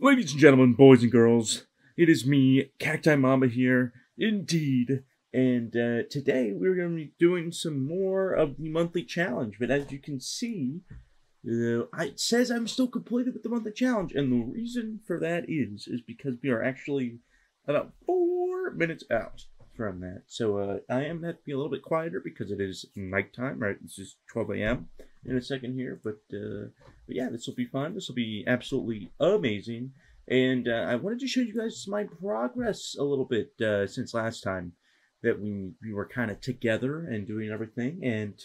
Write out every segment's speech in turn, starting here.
Ladies and gentlemen, boys and girls, it is me, CactiMamba here, indeed. And today we're going to be doing some more of the monthly challenge. But as you can see, it says I'm still completed with the monthly challenge. And the reason for that is because we are actually about 4 minutes out from that. So I am going to have to be a little bit quieter because it is nighttime, right? This is 12 a.m. in a second here. But yeah, this will be fun. This will be absolutely amazing. And I wanted to show you guys my progress a little bit since last time that we were kind of together and doing everything. And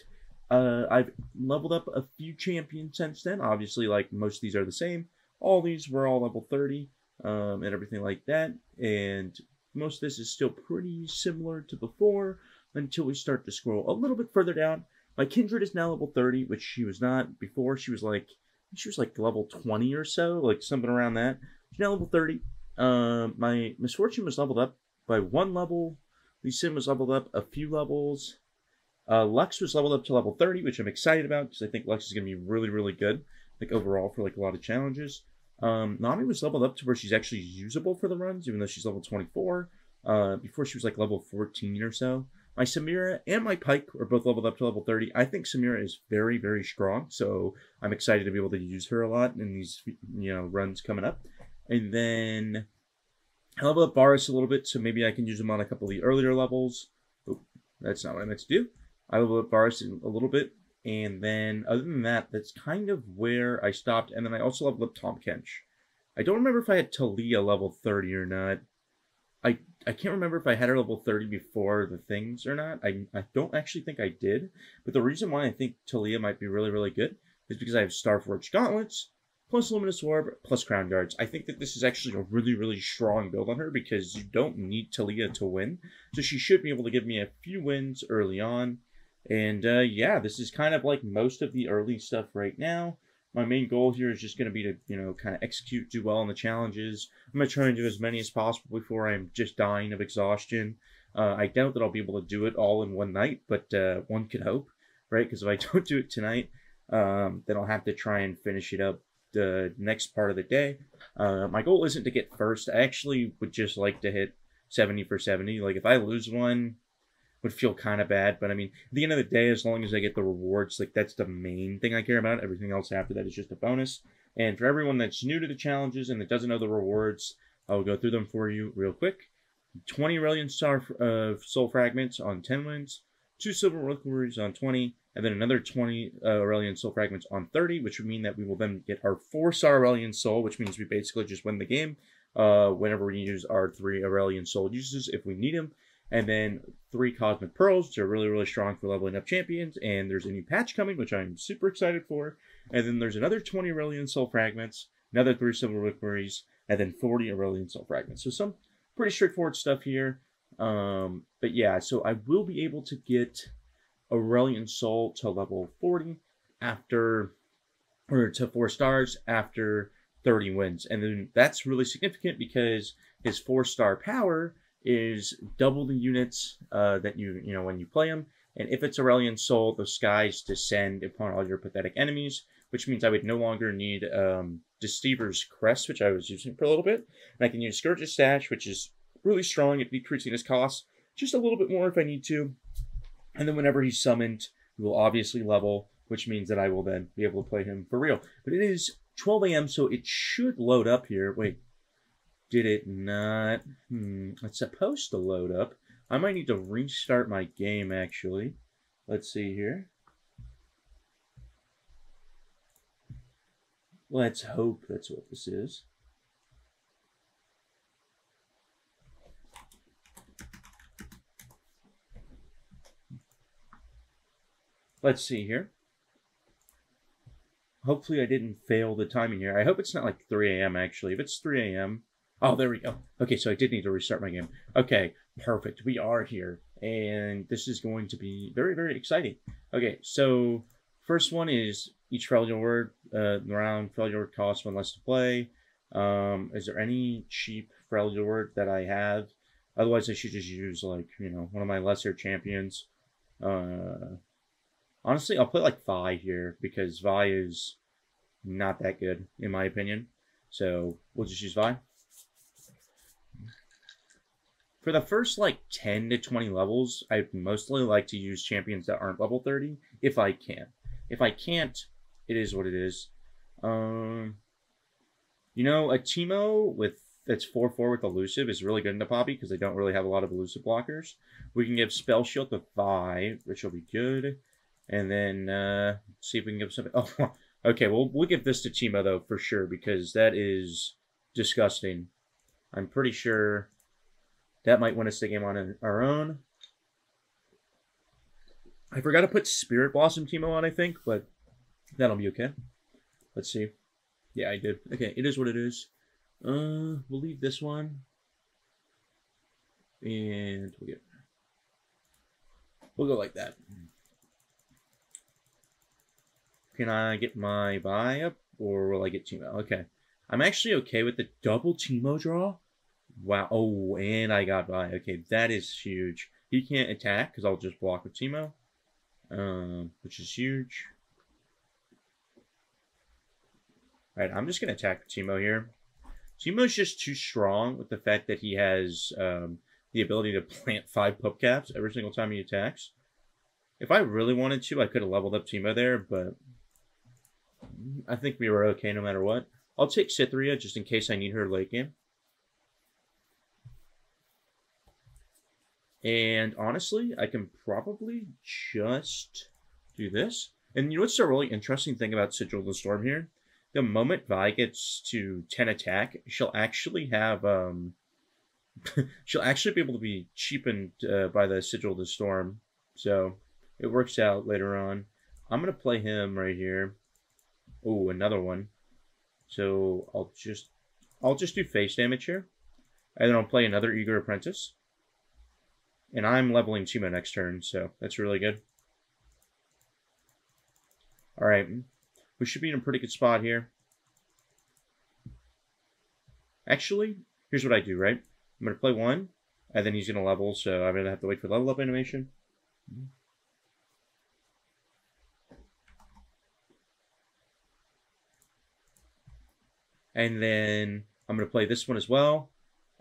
I've leveled up a few champions since then. Obviously, like most of these are the same. All these were all level 30 and everything like that. And most of this is still pretty similar to before until we start to scroll a little bit further down. My Kindred is now level 30, which she was not before. She was like level 20 or so, like something around that. She's now level 30. My Misfortune was leveled up by 1 level. Lee Sin was leveled up a few levels. Lux was leveled up to level 30, which I'm excited about because I think Lux is going to be really, really good, like overall for like a lot of challenges. Nami was leveled up to where she's actually usable for the runs, even though she's level 24. Before she was like level 14 or so. My Samira and my Pike are both leveled up to level 30. I think Samira is very, very strong, so I'm excited to be able to use her a lot in these runs coming up. And then I level up Varus a little bit, so maybe I can use him on a couple of the earlier levels. Oh, that's not what I meant to do. I level up Varus a little bit, and then other than that, that's kind of where I stopped. And then I also leveled up Tahm Kench. I don't remember if I had Talia level 30 or not. I can't remember if I had her level 30 before the things or not. I don't actually think I did. But the reason why I think Talia might be really, really good is because I have Starforged Gauntlets, plus Luminous Orb, plus Crown Guards. I think that this is actually a really, really strong build on her because you don't need Talia to win. So she should be able to give me a few wins early on. And yeah, this is kind of like most of the early stuff right now. My main goal here is just going to be to, kind of execute, do well in the challenges. I'm going to try and do as many as possible before I'm just dying of exhaustion. I doubt that I'll be able to do it all in one night, but one could hope, right? Because if I don't do it tonight, then I'll have to try and finish it up the next part of the day. My goal isn't to get first. I actually would just like to hit 70 for 70. Like, if I lose one, would feel kind of bad, but I mean, at the end of the day, as long as I get the rewards, like, that's the main thing I care about. Everything else after that is just a bonus. And for everyone that's new to the challenges and that doesn't know the rewards, I'll go through them for you real quick. 20 Aurelion Soul Fragments on 10 wins, 2 Silver Reliquaries on 20, and then another 20 Aurelion Soul Fragments on 30, which would mean that we will then get our 4-star Aurelion Soul, which means we basically just win the game whenever we use our 3 Aurelion Soul uses if we need them. And then 3 Cosmic Pearls, which are really, really strong for leveling up champions. And there's a new patch coming, which I'm super excited for. And then there's another 20 Aurelion Soul Fragments, another 3 Silver Reliquaries, and then 40 Aurelion Soul Fragments. So some pretty straightforward stuff here. But yeah, so I will be able to get Aurelion Soul to level 40 after, or to 4 stars after 30 wins. And then that's really significant because his 4-star power is double the units that when you play them. And if it's Aurelion Soul, the skies descend upon all your pathetic enemies, which means I would no longer need Deceiver's Crest, which I was using for a little bit. And I can use Scourge's Stash, which is really strong at decreasing his cost just a little bit more if I need to. And then whenever he's summoned, he will obviously level, which means that I will then be able to play him for real. But it is 12 a.m., so it should load up here. Wait. Did it not? It's supposed to load up. I might need to restart my game, actually. Let's see here. Let's hope that's what this is. Let's see here. Hopefully I didn't fail the timing here. I hope it's not like 3 a.m. actually. If it's 3 a.m., oh, there we go. Okay, so I did need to restart my game. Okay, perfect. We are here. And this is going to be very, very exciting. Okay, so first one is each failure word. Round failure word costs 1 less to play. Is there any cheap failure word that I have? Otherwise, I should just use, like, one of my lesser champions. Honestly, I'll put, like, Vi here because Vi is not that good, in my opinion. So we'll just use Vi. For the first like 10 to 20 levels, I'd mostly like to use champions that aren't level 30 if I can. If I can't, it is what it is. You know, a Teemo that's 4/4 with elusive is really good in the Poppy because they don't really have a lot of elusive blockers. We can give Spell Shield to Vi, which will be good. And then see if we can give something. Oh, okay, we'll give this to Teemo though for sure because that is disgusting. I'm pretty sure that might win us the game on our own. I forgot to put Spirit Blossom Teemo on, I think, but that'll be okay. Let's see. Yeah, I did. Okay, it is what it is. We'll leave this one. And we'll go like that. Can I get my Vi up, or will I get Teemo? Okay. I'm actually okay with the double Teemo draw. Wow. Oh, and I got Vi. Okay, that is huge. He can't attack, because I'll just block with Teemo. Which is huge. Alright, I'm just going to attack with Teemo here. Teemo's just too strong with the fact that he has the ability to plant 5 pup caps every single time he attacks. If I really wanted to, I could have leveled up Teemo there, but I think we were okay no matter what. I'll take Cytherea just in case I need her late game. And honestly, I can probably just do this. And you know what's the really interesting thing about Sigil of the Storm here? The moment Vi gets to 10 attack, she'll actually have she'll actually be able to be cheapened by the Sigil of the Storm. So it works out later on. I'm gonna play him right here. Oh, another one. So I'll just do face damage here. And then I'll play another Eager Apprentice. And I'm leveling Teemo next turn, so that's really good. Alright. We should be in a pretty good spot here. Actually, here's what I do, right? I'm going to play one, and then he's going to level, so I'm going to have to wait for level up animation. And then I'm going to play this one as well,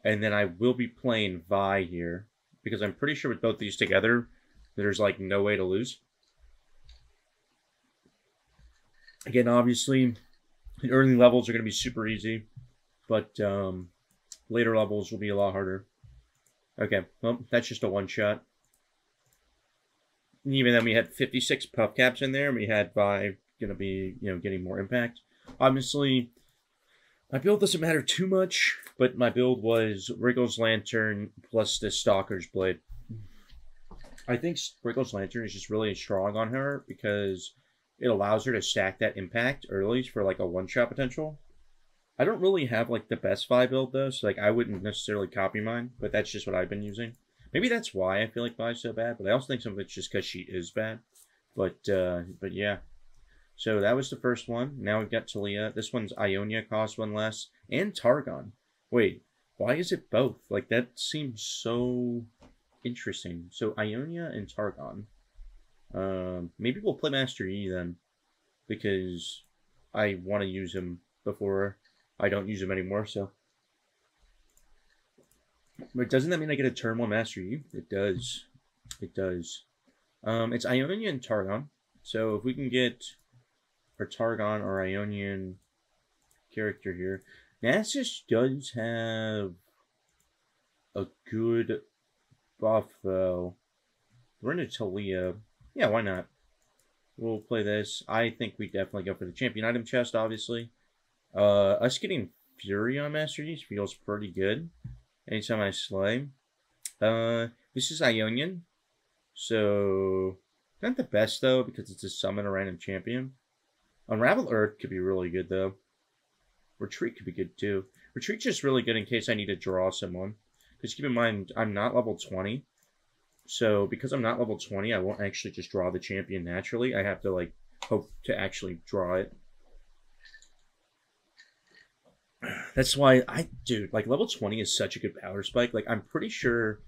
and then I will be playing Vi here, because I'm pretty sure with both these together, there's like no way to lose. Again, obviously, the early levels are going to be super easy, but later levels will be a lot harder. Okay, well, that's just a one-shot. Even then, we had 56 puff caps in there, and we had Vi going to be, getting more impact. Obviously, my build doesn't matter too much, but my build was Wriggle's Lantern plus the Stalker's Blade. I think Wriggle's Lantern is just really strong on her because it allows her to stack that impact early for like a one-shot potential. I don't really have like the best Vi build though, so like I wouldn't necessarily copy mine, but that's just what I've been using. Maybe that's why I feel like Vi's so bad, but I also think some of it's just because she is bad. But yeah. So that was the first one. Now we've got Talia. This one's Ionia, cost 1 less, and Targon. Wait, why is it both? Like that seems so interesting. So Ionia and Targon. Maybe we'll play Master Yi then, because I want to use him before I don't use him anymore, so. But doesn't that mean I get a turn 1 Master Yi? It does. It does. It's Ionia and Targon. So if we can get our Targon or Ionian character here. Nasus does have a good buff, though. We're into Talia. Yeah, why not? We'll play this. I think we definitely go for the champion item chest, obviously. Us getting Fury on Master Yi feels pretty good. Anytime I slay. This is Ionian. So, not the best, though, because it's a summon a random champion. Unravel Earth could be really good, though. Retreat could be good, too. Retreat's just really good in case I need to draw someone. Because keep in mind, I'm not level 20. So, because I'm not level 20, I won't actually just draw the champion naturally. I have to, like, hope to actually draw it. That's why dude, like, level 20 is such a good power spike. Like, I'm pretty sure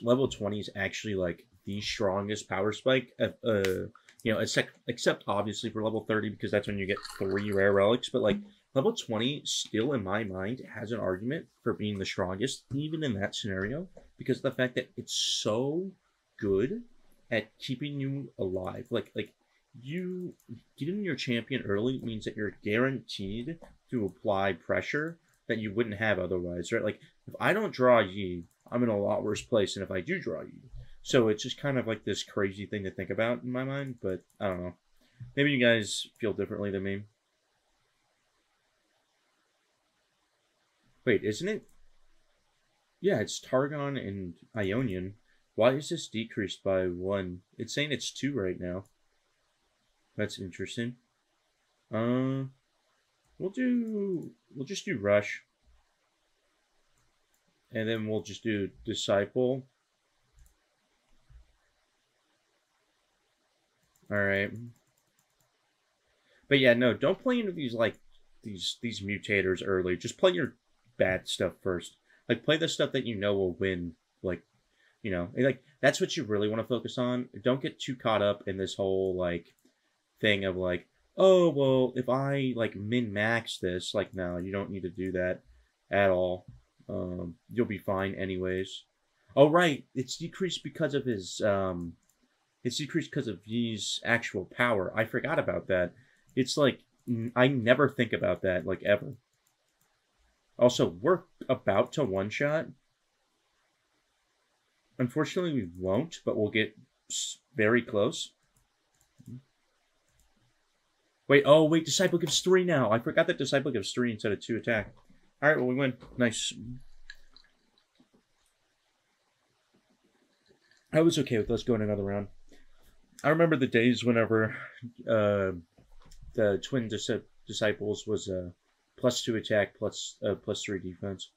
level 20 is actually, like, the strongest power spike. Except obviously for level 30, because that's when you get 3 rare relics. But, like, Level 20 still, in my mind, has an argument for being the strongest, even in that scenario, because of the fact that it's so good at keeping you alive. Like you getting your champion early means that you're guaranteed to apply pressure that you wouldn't have otherwise, right? Like, if I don't draw Yi, I'm in a lot worse place than if I do draw Yi. So it's just kind of like this crazy thing to think about in my mind, but I don't know. Maybe you guys feel differently than me. Wait, isn't it? Yeah, it's Targon and Ionian. Why is this decreased by 1? It's saying it's 2 right now. That's interesting. We'll just do Rush. And then we'll just do Disciple. Alright. But yeah, no, don't play into these, like, these mutators early. Just play your bad stuff first. Like, play the stuff that you know will win. Like, you know, like, that's what you really want to focus on. Don't get too caught up in this whole, like, thing of, like, oh, well, if I, like, min-max this, like, no, you don't need to do that at all. You'll be fine anyways. Oh, right, it's decreased because of his, it's decreased because of Yi's actual power. I forgot about that. It's like, I never think about that, like, ever. Also, we're about to one-shot. Unfortunately, we won't, but we'll get very close. Wait, oh, wait, Disciple gives 3 now. I forgot that Disciple gives 3 instead of 2 attack. Alright, well, we win. Nice. I was okay with us going another round. I remember the days whenever the Twin Disciples was +2 attack, +3 defense.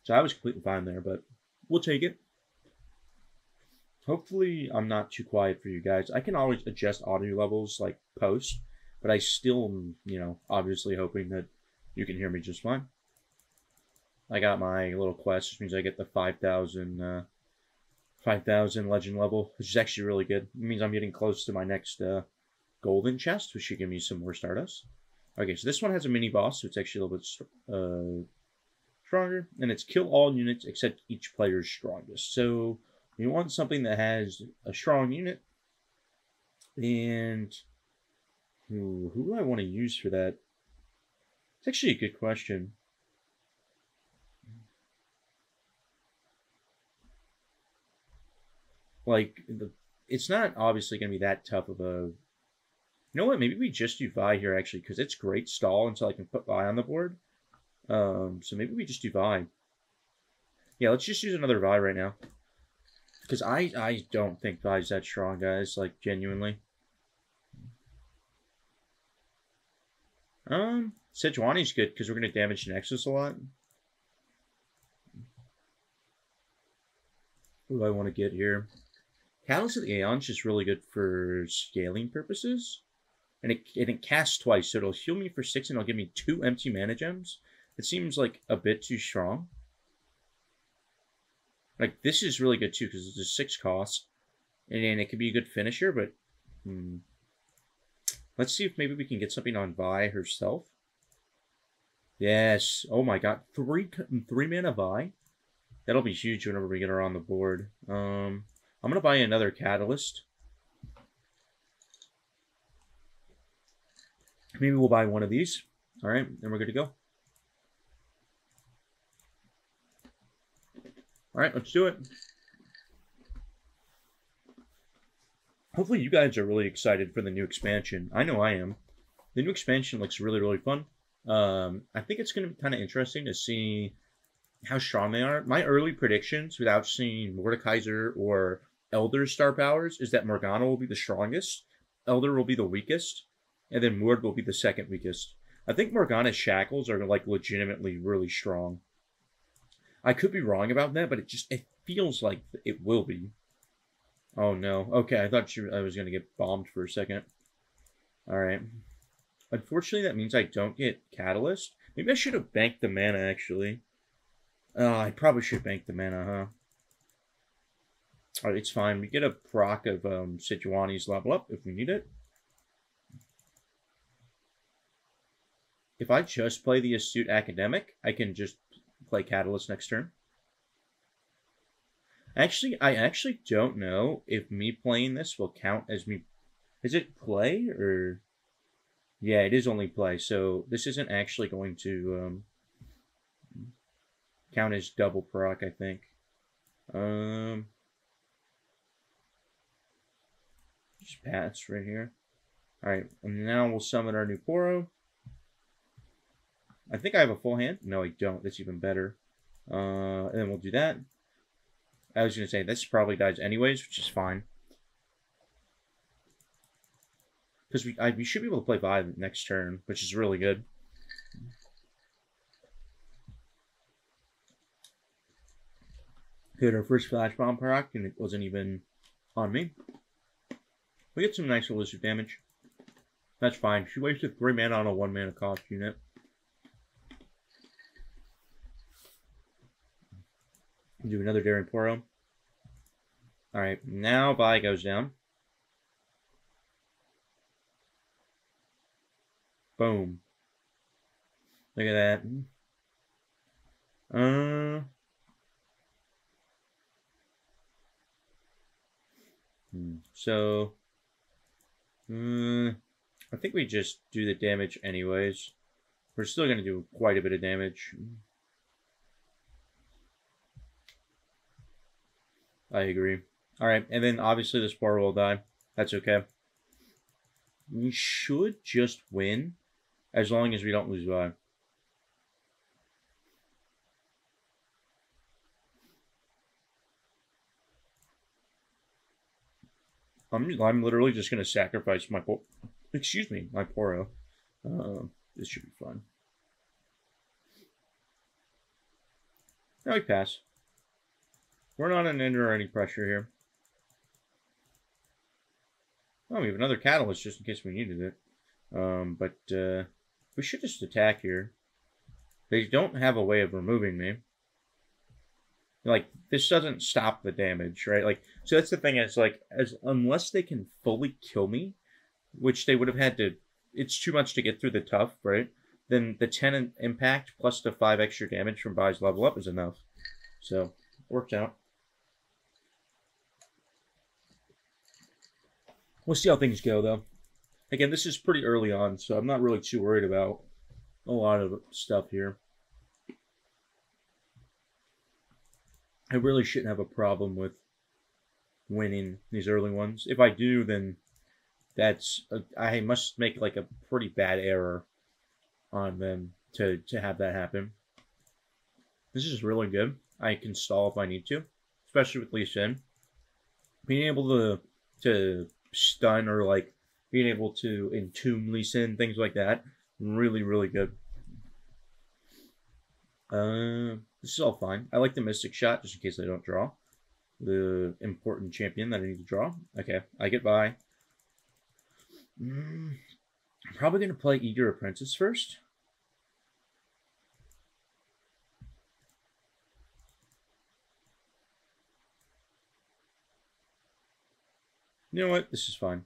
So I was completely fine there, but we'll take it. Hopefully I'm not too quiet for you guys. I can always adjust audio levels, like, post, but I still am, you know, obviously hoping that you can hear me just fine. I got my little quest, which means I get the 5,000 legend level, which is actually really good. It means I'm getting close to my next golden chest, which should give me some more Stardust. Okay, so this one has a mini boss, so it's actually a little bit stronger, and it's kill all units except each player's strongest. So you want something that has a strong unit, and who do I want to use for that? It's actually a good question. Like, it's not obviously going to be that tough of a... You know what? Maybe we just do Vi here, actually, because it's great stall until I can put Vi on the board. So maybe we just do Vi. Yeah, let's just use another Vi right now. Because I don't think Vi's that strong, guys. Like, genuinely. Sejuani's good, because we're going to damage Nexus a lot. What do I want to get here? Catalyst of the Aeon's just really good for scaling purposes. And it casts twice, so it'll heal me for 6 and it'll give me 2 empty mana gems. It seems like a bit too strong. Like, this is really good too, because it's a 6 cost. And it could be a good finisher, but... Let's see if maybe we can get something on Vi herself. Yes. Oh my god. 3 mana Vi. That'll be huge whenever we get her on the board. I'm going to buy another Catalyst. Maybe we'll buy one of these. Alright, then we're good to go. Alright, let's do it. Hopefully you guys are really excited for the new expansion. I know I am. The new expansion looks really, really fun. I think it's going to be kind of interesting to see how strong they are. My early predictions, without seeing Mordekaiser or Elder's star powers, is that Morgana will be the strongest, Elder will be the weakest, and then Mord will be the second weakest. I think Morgana's shackles are, like, legitimately really strong. I could be wrong about that, but it feels like it will be. Oh no. Okay, I thought I was going to get bombed for a second. Alright. Unfortunately, that means I don't get Catalyst. Maybe I should have banked the mana, actually. I probably should bank the mana, huh? Alright, it's fine. We get a proc of Sejuani's level up if we need it. if I just play the Astute Academic, I can just play Catalyst next turn. Actually, I actually don't know if me playing this will count as me. Is it play or? Yeah, it is only play, so this isn't actually going to count as double proc, I think. Just pass right here. Alright, and now we'll summon our new Poro. I think I have a full hand. No, I don't. That's even better. And then we'll do that. I was going to say, this probably dies anyways, which is fine. Because we should be able to play Vi next turn, which is really good. Hit our first Flash Bomb proc, and it wasn't even on me. We get some nice elusive damage. That's fine. She wasted 3 mana on a 1 mana cost unit. Do another Daring Poro. Alright, now Vi goes down. Boom. Look at that. So, I think we just do the damage anyways. We're still going to do quite a bit of damage. I agree. Alright, and then obviously this Poro will die. That's okay. We should just win as long as we don't lose Vi. I'm literally just going to sacrifice my Poro. Excuse me, my Poro. This should be fun. Now we pass. We're not under any pressure here. Oh, we have another Catalyst just in case we needed it. But we should just attack here. They don't have a way of removing me. Like, this doesn't stop the damage, right? Like, so that's the thing, is like, unless they can fully kill me, which they would have had to, it's too much to get through the tough, right? Then the 10 impact plus the 5 extra damage from Vi's level up is enough. So, worked out. We'll see how things go, though. Again, this is pretty early on, so I'm not really too worried about a lot of stuff here. I really shouldn't have a problem with winning these early ones. If I do, then I must make like a pretty bad error on them to have that happen. This is really good. I can stall if I need to, especially with Lee Sin. Being able to stun or like being able to entomb Lee Sin, things like that, really, really good. This is all fine. I like the Mystic Shot just in case I don't draw the important champion that I need to draw. Okay, I get by. I'm probably going to play Eager Apprentice first. You know what? This is fine.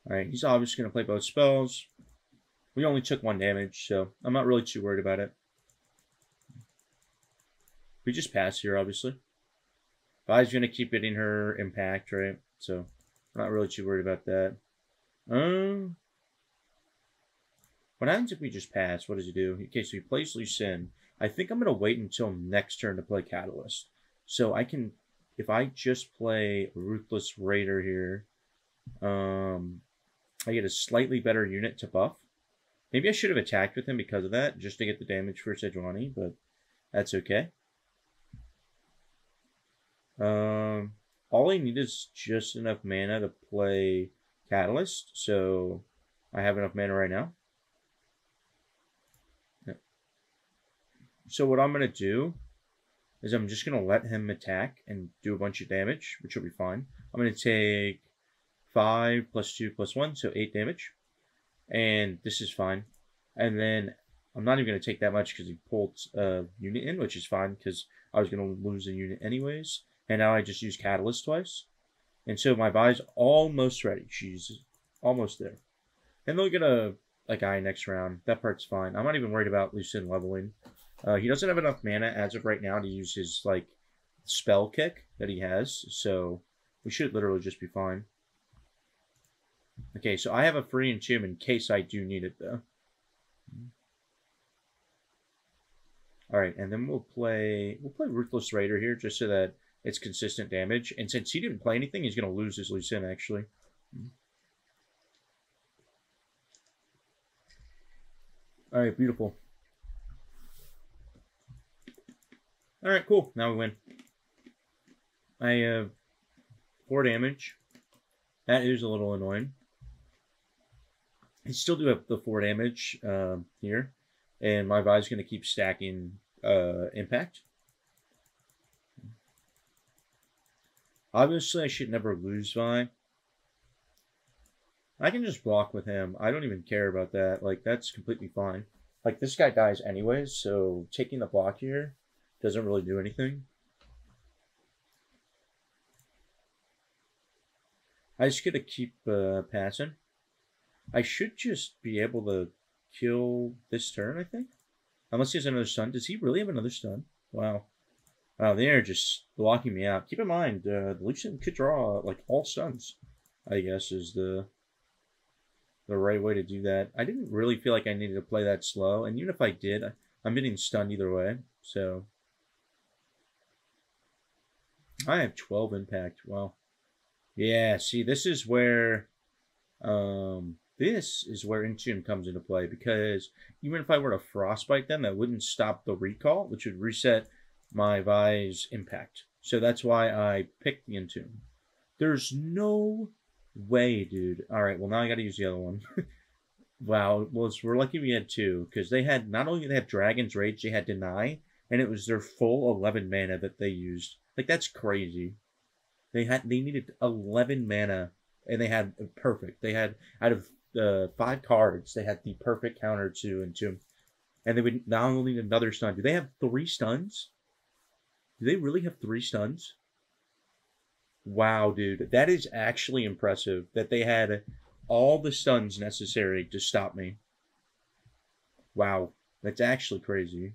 Alright, he's obviously going to play both spells. We only took 1 damage, so I'm not really too worried about it. We just pass here, obviously. Vi's going to keep hitting her impact, right? So, I'm not really too worried about that. What happens if we just pass? What does he do? Okay, so he plays Lee Sin. I think I'm going to wait until next turn to play Catalyst. So I can, if I just play Ruthless Raider here, I get a slightly better unit to buff. Maybe I should have attacked with him because of that, just to get the damage for Sejuani, but that's okay. All I need is just enough mana to play Catalyst, so I have enough mana right now. Yep. So what I'm going to do is I'm just going to let him attack and do a bunch of damage, which will be fine. I'm going to take 5 plus 2 plus 1, so 8 damage. And this is fine. And then I'm not even going to take that much because he pulled a unit in, which is fine because I was going to lose a unit anyways. And now I just use Catalyst twice. And so my Vi's almost ready. She's almost there. And they're going to a guy next round. That part's fine. I'm not even worried about Lucien leveling. He doesn't have enough mana as of right now to use his, like, spell kick that he has, so we should literally just be fine. Okay, so I have a free entomb in case I do need it, though. Alright, and then we'll play Ruthless Raider here, just so that it's consistent damage. And since he didn't play anything, he's going to lose his Lucien, actually. Alright, beautiful. Alright, cool. Now we win. I have 4 damage. That is a little annoying. I still do have the 4 damage here. And my Vi's going to keep stacking impact. Obviously, I should never lose Vi. I can just block with him. I don't even care about that. Like, that's completely fine. Like, this guy dies anyways, so taking the block here doesn't really do anything. I just gotta keep passing. I should just be able to kill this turn, I think. Unless he has another stun. Does he really have another stun? Wow. Wow, they're just blocking me out. Keep in mind, the Lucien could draw, like, all stuns, I guess, is the right way to do that. I didn't really feel like I needed to play that slow, and even if I did, I'm getting stunned either way, so. I have 12 impact. Wow. Yeah, see, this is where Entomb comes into play, because even if I were to Frostbite them, that wouldn't stop the recall, which would reset my Vi's impact. So that's why I picked the Entomb. There's no way, dude. Alright, well now I gotta use the other one. Wow, well, we're lucky we had 2, because they had, not only did they have Dragon's Rage, they had Deny, and it was their full 11 mana that they used. Like, that's crazy. They needed 11 mana, and they had perfect. They had, out of 5 cards, they had the perfect counter to Entomb. And they would not only need another stun. Do they have 3 stuns? Do they really have 3 stuns? Wow, dude. That is actually impressive that they had all the stuns necessary to stop me. Wow. That's actually crazy.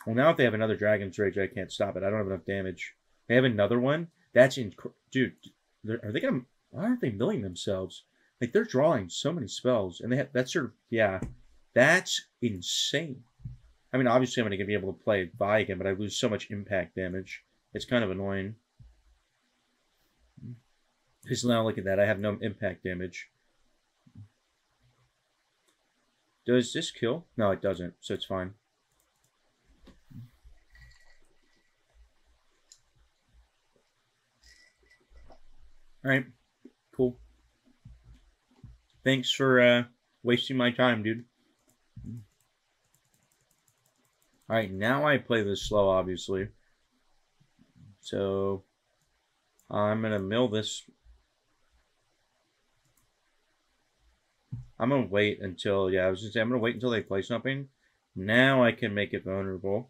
Well, now if they have another Dragon's Rage, I can't stop it. I don't have enough damage. They have another one? That's dude, are they gonna... Why aren't they milling themselves? Like, they're drawing so many spells. And they have... That's sort of... Yeah. That's insane. I mean, obviously I'm going to be able to play Vi again, but I lose so much impact damage. It's kind of annoying. Because now look at that. I have no impact damage. Does this kill? No, it doesn't. So it's fine. Alright. Cool. Thanks for wasting my time, dude. Alright, now I play this slow, obviously. So, I'm going to mill this. I'm going to wait until, yeah, I was going to say, I'm going to wait until they play something. Now I can make it vulnerable.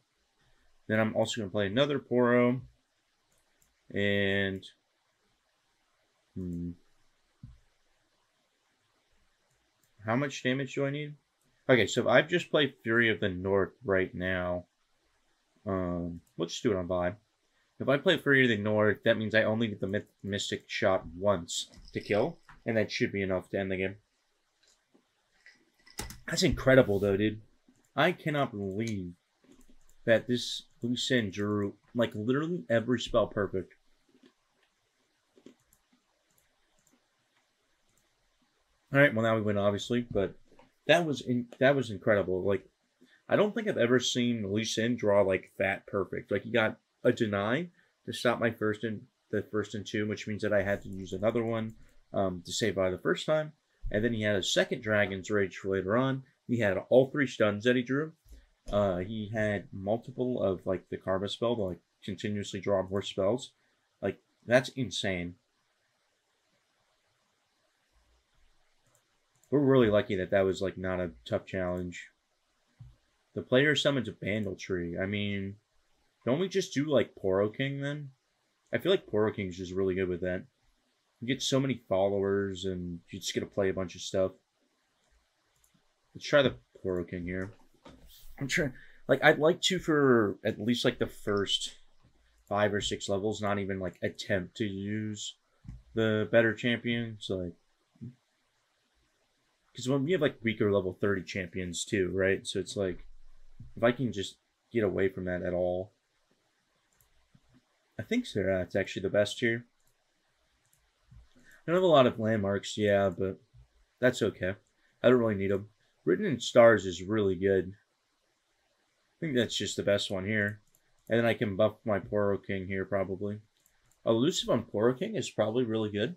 Then I'm also going to play another Poro. And, how much damage do I need? Okay, so I've just played Fury of the North right now. Let's just do it on Vi. If I play Fury of the North, that means I only get the Mystic shot once to kill, and that should be enough to end the game. That's incredible, though, dude. I cannot believe that this Lucien drew, like, literally every spell perfect. Alright, well, now we win, obviously, but that was incredible. Like, I don't think I've ever seen Lucien draw, like, that perfect. Like, he got a Deny to stop my first Entomb, which means that I had to use another one to save by the first time. And then he had a second Dragon's Rage for later on. He had all 3 stuns that he drew. He had multiple of, like, the Karma spell to, like, continuously draw more spells. Like, that's insane. We're really lucky that that was, like, not a tough challenge. The player summons a Bandle Tree. I mean, don't we just do, like, Poro King, then? I feel like Poro King's just really good with that. You get so many followers, and you just get to play a bunch of stuff. Let's try the Poro King here. I'm trying, like, I'd like to, for at least like the first 5 or 6 levels, not even like attempt to use the better champions, like, because when we have like weaker level 30 champions too, right? So it's like, if I can just get away from that at all, I think Seraph's actually the best here. I don't have a lot of landmarks, yeah, but that's okay. I don't really need them. Written in Stars is really good. I think that's just the best one here. And then I can buff my Poro King here, probably. Elusive on Poro King is probably really good.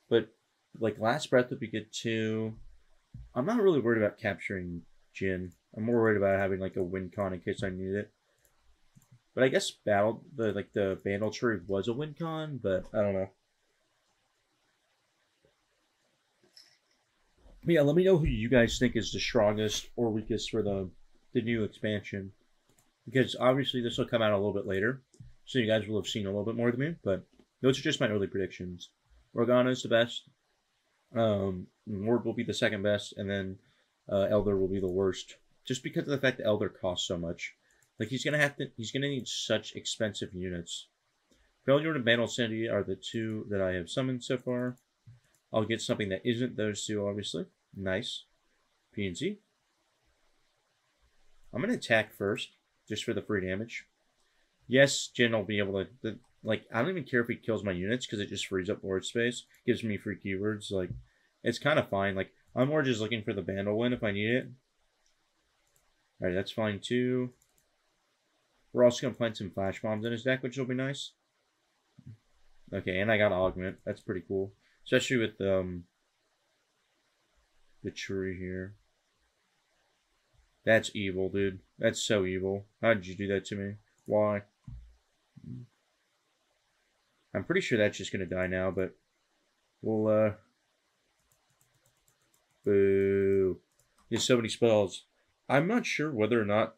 But, like, Last Breath would be good, too. I'm not really worried about capturing Jin. I'm more worried about having, like, a win con in case I need it. But I guess the Vandal Tree was a win con, but I don't know. But yeah, let me know who you guys think is the strongest or weakest for the new expansion. Because obviously this will come out a little bit later. So you guys will have seen a little bit more than me. But those are just my early predictions. Morgana is the best. Ward will be the second best. And then Elder will be the worst. Just because of the fact that Elder costs so much. Like, he's gonna need such expensive units. Failure and Vandal City are the 2 that I have summoned so far. I'll get something that isn't those 2, obviously. Nice. PNC. I'm gonna attack first, just for the free damage. Yes, Jin will be able to, like, I don't even care if he kills my units, because it just frees up board space. Gives me free keywords, like, it's kind of fine. Like, I'm more just looking for the Vandal win if I need it. Alright, that's fine too. We're also going to plant some flash bombs in his deck, which will be nice. Okay, and I got Augment. That's pretty cool. Especially with the tree here. That's evil, dude. That's so evil. How did you do that to me? Why? I'm pretty sure that's just going to die now, but we'll, boo. He has so many spells. I'm not sure whether or not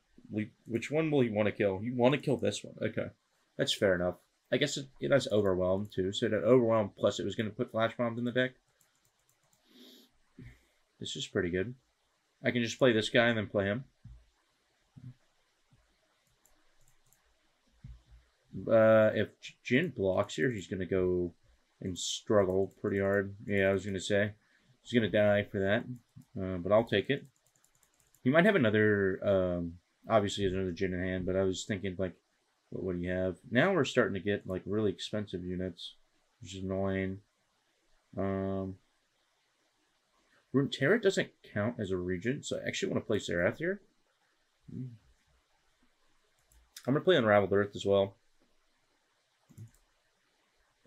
which one will he want to kill? You want to kill this one. Okay. That's fair enough. I guess it has Overwhelm, too. So that Overwhelm, plus it was going to put Flash Bombs in the deck. This is pretty good. I can just play this guy and then play him. If Jin blocks here, he's going to go and struggle pretty hard. Yeah, I was going to say. He's going to die for that. But I'll take it. He might have another... obviously, there's another Jin in hand, but I was thinking, like, what do you have? Now we're starting to get, like, really expensive units, which is annoying. Runeterra doesn't count as a region, so I actually want to play Serath here. I'm going to play Unraveled Earth as well.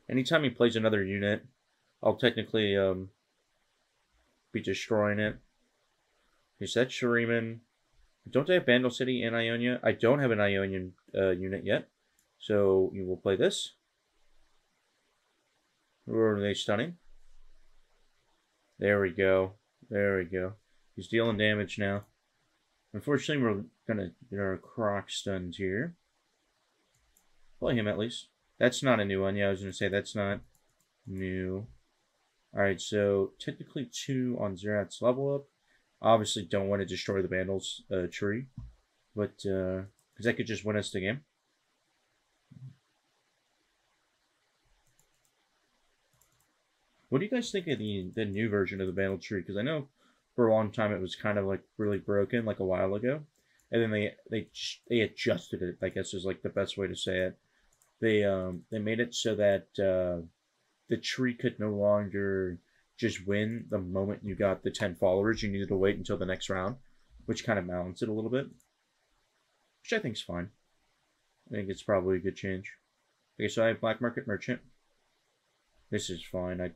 Anytime he plays another unit, I'll technically be destroying it. Okay, so that's Shuriman. Don't I have Vandal City and Ionia? I don't have an Ionian unit yet. So you will play this. Or are they stunning? There we go. There we go. He's dealing damage now. Unfortunately, we're going to get our Croc stunned here. Play him at least. That's not a new one. Yeah, I was going to say that's not new. Alright, so technically 2 on Zerath's level up. Obviously don't want to destroy the Vandal's tree. But, because that could just win us the game. What do you guys think of the new version of the Vandal tree? Because I know for a long time it was kind of like really broken, like a while ago. And then they adjusted it, I guess is like the best way to say it. They made it so that the tree could no longer just win the moment you got the 10 followers. You needed to wait until the next round, which kind of balanced it a little bit, which I think is fine. I think it's probably a good change. Okay, so I have Black Market Merchant. This is fine.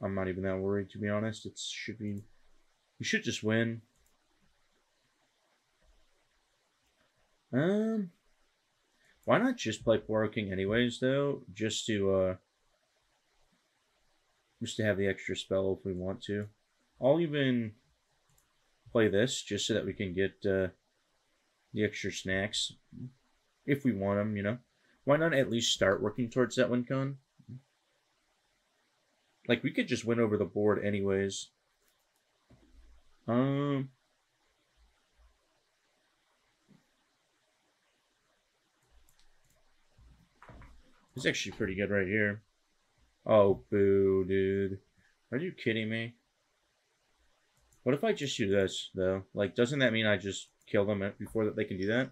I'm not even that worried, to be honest. It should be... You should just win. Why not just play Poro King anyways, though? Just to have the extra spell if we want to. I'll even play this just so that we can get the extra snacks. If we want them, you know. Why not at least start working towards that win con? Like, we could just win over the board anyways. It's actually pretty good right here. Oh, boo, dude. Are you kidding me? What if I just do this, though? Like, doesn't that mean I just kill them before that they can do that?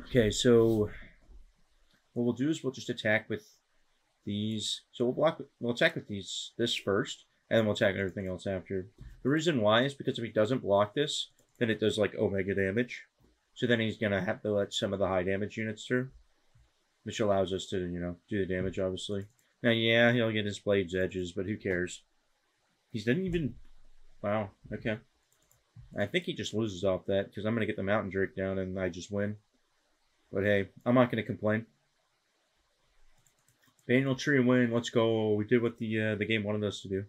Okay, so what we'll do is we'll just attack with these. So we'll attack with this first, and then we'll attack everything else after. The reason why is because if he doesn't block this, then it does like omega damage. So then he's gonna have to let some of the high damage units through, which allows us to, you know, do the damage, obviously. Now, yeah, he'll get his blade's edges, but who cares? He didn't even... Wow, okay. I think he just loses off that, because I'm going to get the Mountain Drake down, and I just win. But hey, I'm not going to complain. Banal Tree win, let's go. We did what the game wanted us to do.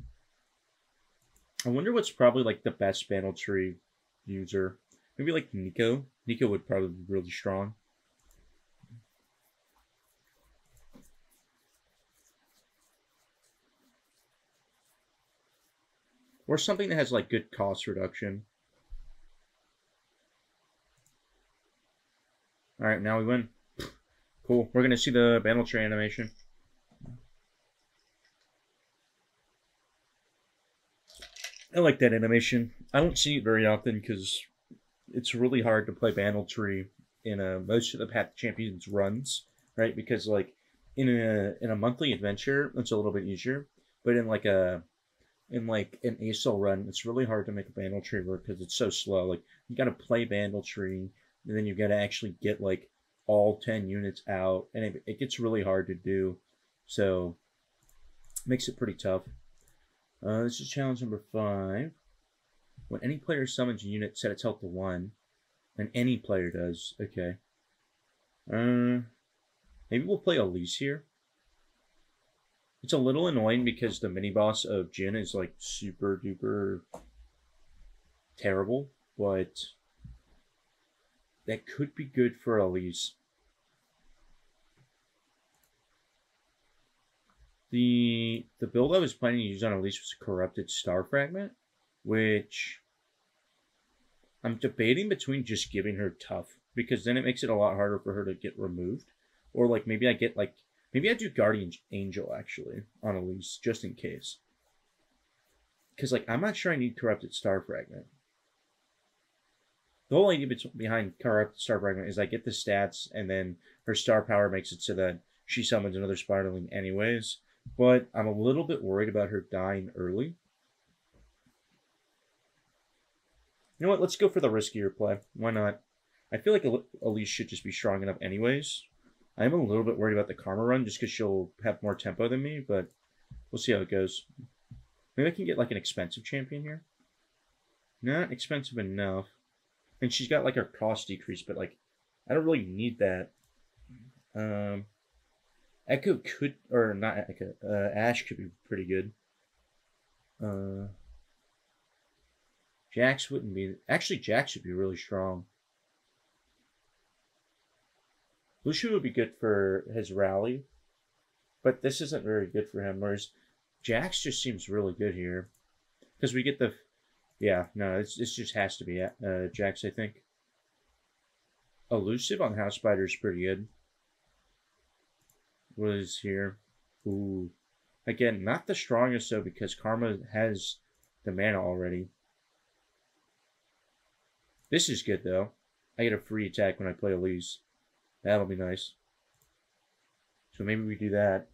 I wonder what's probably, like, the best Banal Tree user. Maybe, like, Nico. Nico would probably be really strong. Or something that has, like, good cost reduction. Alright, now we win. Cool. We're going to see the Banal Tree animation. I like that animation. I don't see it very often because it's really hard to play Banal Tree in most of the Path to Champions runs, right? Because, like, in a monthly adventure, it's a little bit easier. But in, like, an ASL run, it's really hard to make a Banal Tree work because it's so slow. Like, you got to play Banal Tree, and then you got to actually get, like, all 10 units out, and it gets really hard to do. So, it makes it pretty tough. This is challenge number 5. When any player summons a unit, set its health to 1. And any player does. Okay. Maybe we'll play Elise here. It's a little annoying because the mini-boss of Jin is, like, super duper terrible, but that could be good for Elise. The build I was planning to use on Elise was Corrupted Star Fragment, which I'm debating between just giving her Tough, because then it makes it a lot harder for her to get removed. Or, like, maybe I get, like, maybe I do Guardian Angel, actually, on Elise, just in case. Because, like, I'm not sure I need Corrupted Star Fragment. The whole idea behind Corrupted Star Fragment is I get the stats, and then her star power makes it so that she summons another Spiderling anyways. But I'm a little bit worried about her dying early. You know what? Let's go for the riskier play. Why not? I feel like Elise should just be strong enough anyways. I am a little bit worried about the Karma run just because she'll have more tempo than me, but we'll see how it goes. Maybe I can get like an expensive champion here. Not expensive enough. And she's got like her cost decrease, but like I don't really need that. Echo could, or not Echo, Ash could be pretty good. Jax wouldn't be, actually Jax should be really strong. Lucio would be good for his rally, but this isn't very good for him, whereas Jax just seems really good here. Because we get the, yeah, no, this just has to be Jax, I think. Elusive on House Spider is pretty good. What is here? Ooh. Again, not the strongest though, because Karma has the mana already. This is good though. I get a free attack when I play Elise. That'll be nice. So maybe we do that.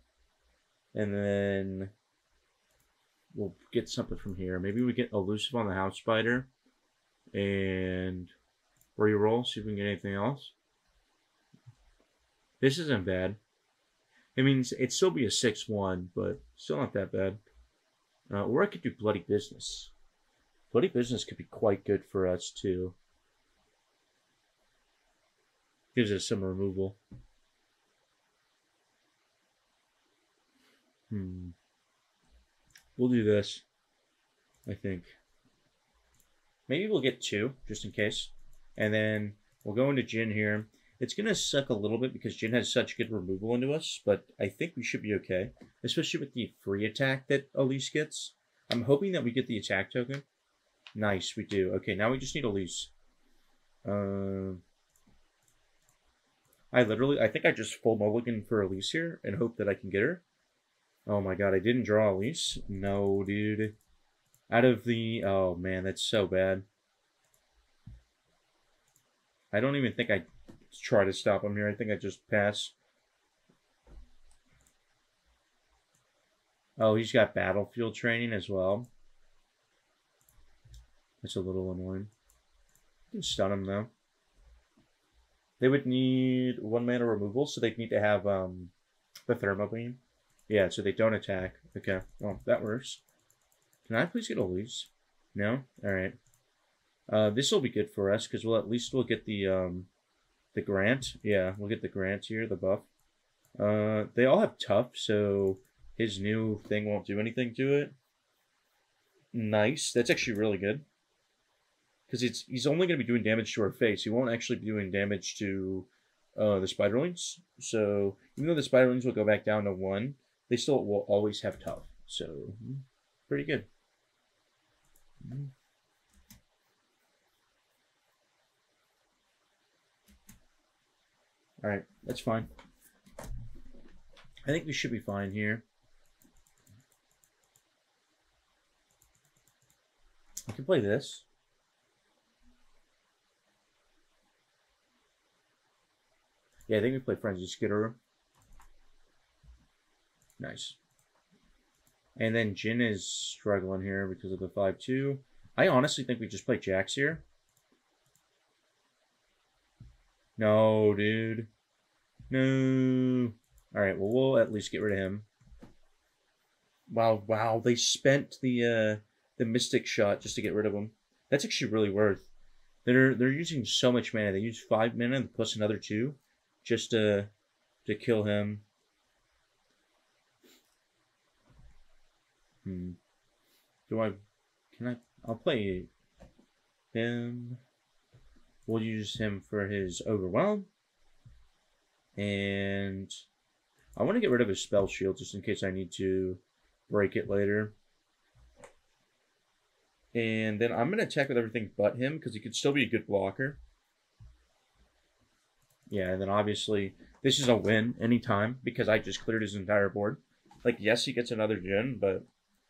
And then we'll get something from here. Maybe we get Elusive on the House Spider. And reroll, see if we can get anything else. This isn't bad. I mean, it'd still be a 6-1, but still not that bad. Or I could do Bloody Business. Bloody Business could be quite good for us, too. Gives us some removal. We'll do this, I think. Maybe we'll get 2, just in case. And then we'll go into Jin here. It's going to suck a little bit because Jin has such good removal into us, but I think we should be okay, especially with the free attack that Elise gets. I'm hoping that we get the attack token. Nice, we do. Okay, now we just need Elise. I think I just full mulligan for Elise here and hope that I can get her. Oh my god, I didn't draw Elise. No, dude. Out of the... Oh man, that's so bad. I don't even think I try to stop him here. I think I just pass. Oh, he's got battlefield training as well. That's a little annoying. I can stun him though. They would need 1 mana removal, so they'd need to have the Thermo Beam. Yeah, so they don't attack. Okay, well, that works. Can I please get Elise? No? Alright. This will be good for us, because we'll at least we'll get the grant. Yeah, we'll get the grant here, the buff. They all have tough, so his new thing won't do anything to it. Nice. That's actually really good. Because he's only going to be doing damage to her face. He won't actually be doing damage to the spiderlings. So even though the spiderlings will go back down to 1, they still will always have tough. So pretty good. Alright, that's fine. I think we should be fine here. I can play this. Yeah, I think we play Frenzy Skitterer. Nice. And then Jin is struggling here because of the 5-2. I honestly think we just play Jax here. No, dude. No. Alright, well, we'll at least get rid of him. Wow, they spent the Mystic Shot just to get rid of him. That's actually really worth. They're using so much mana. They use 5 mana plus another 2 just to kill him. I'll play him. We'll use him for his Overwhelm. And I want to get rid of his Spell Shield just in case I need to break it later. And then I'm going to attack with everything but him because he could still be a good blocker. Yeah, and then obviously this is a win anytime because I just cleared his entire board. Like, yes, he gets another Jin, but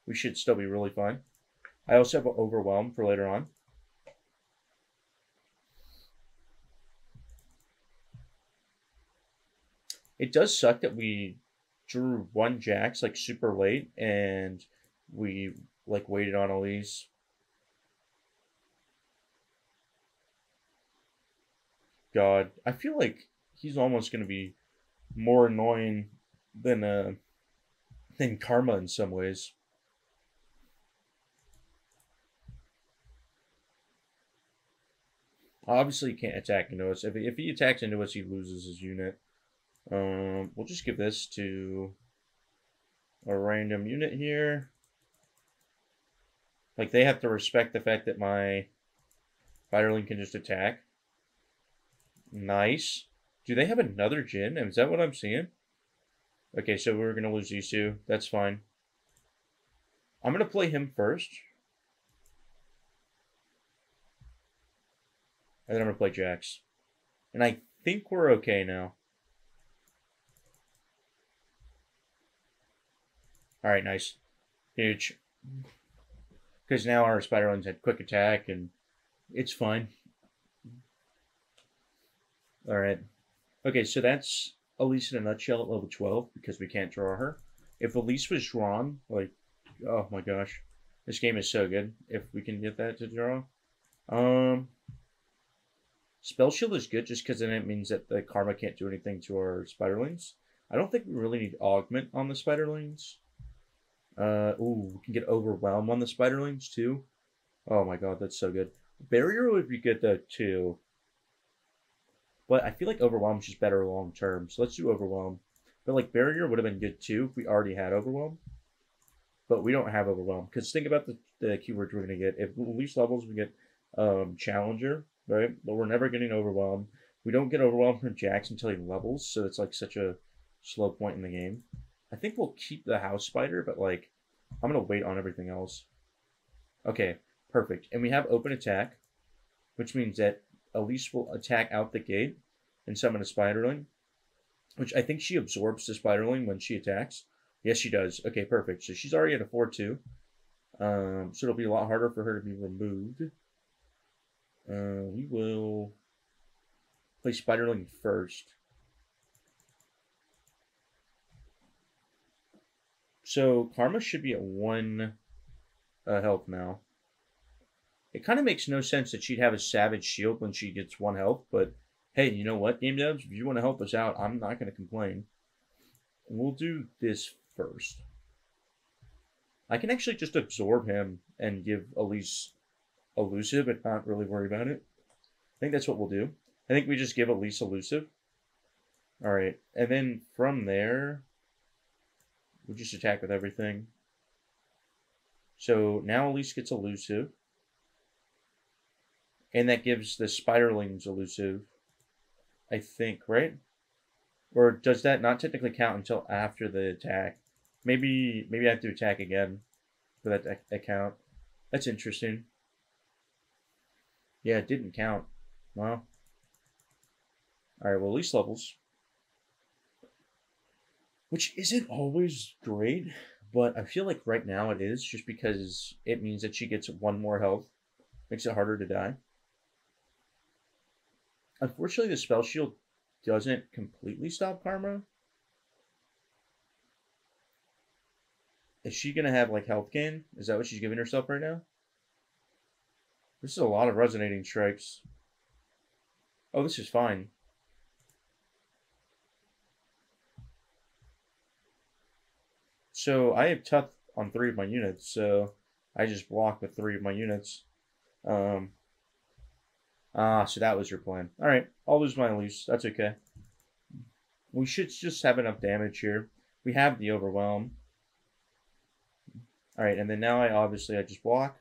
we should still be really fine. I also have an Overwhelm for later on. It does suck that we drew 1 Jax like super late and we like waited on Elise. God, I feel like he's almost going to be more annoying than Karma in some ways. Obviously, he can't attack into us. If he attacks into us, he loses his unit. We'll just give this to a random unit here. Like, they have to respect the fact that my Spiderling can just attack. Nice. Do they have another Jin? Is that what I'm seeing? Okay, so we're going to lose these two. That's fine. I'm going to play him first. And then I'm going to play Jax. And I think we're okay now. Alright, nice. Huge. Because now our Spiderlings had quick attack and it's fine. Alright. Okay, so that's Elise in a nutshell at level 12 because we can't draw her. If Elise was drawn, like, oh my gosh. This game is so good if we can get that to draw. Spell Shield is good just because then it means that the Karma can't do anything to our Spiderlings. I don't think we really need Augment on the Spiderlings. Ooh, we can get Overwhelm on the Spiderlings too. Oh my god, that's so good. Barrier would be good though too. But I feel like Overwhelm is just better long term. So let's do Overwhelm. But like Barrier would have been good too if we already had Overwhelm. But we don't have Overwhelm. Because think about the keywords we're going to get. If least levels we get Challenger, right? But we're never getting Overwhelm. We don't get overwhelmed from Jax until he levels, so it's like such a slow point in the game. I think we'll keep the house spider, but like I'm gonna wait on everything else. Okay, perfect. And we have open attack, which means that Elise will attack out the gate and summon a spiderling, which I think she absorbs the spiderling when she attacks. Yes, she does. Okay, perfect. So she's already at a 4-2. So it'll be a lot harder for her to be removed. We will play spiderling first. So Karma should be at 1 health now. It kind of makes no sense that she'd have a Savage Shield when she gets 1 health, but hey, you know what, Game Devs? If you want to help us out, I'm not going to complain. We'll do this first. I can actually just absorb him and give Elise elusive and not really worry about it. I think that's what we'll do. I think we just give Elise elusive. Alright, and then from there, we'll just attack with everything. So now Elise gets elusive. And that gives the spiderlings elusive, I think, right? Or does that not technically count until after the attack? Maybe I have to attack again for that account. That's interesting. Yeah, it didn't count. Well. Alright, well, Elise levels. Which isn't always great, but I feel like right now it is, just because it means that she gets 1 more health. Makes it harder to die. Unfortunately, the spell shield doesn't completely stop Karma. Is she going to have, like, health gain? Is that what she's giving herself right now? This is a lot of resonating strikes. Oh, this is fine. So, I have Tuth on 3 of my units, so I just block with 3 of my units. So that was your plan. Alright, I'll lose my Elise. That's okay. We should just have enough damage here. We have the Overwhelm. Alright, and then now I just block.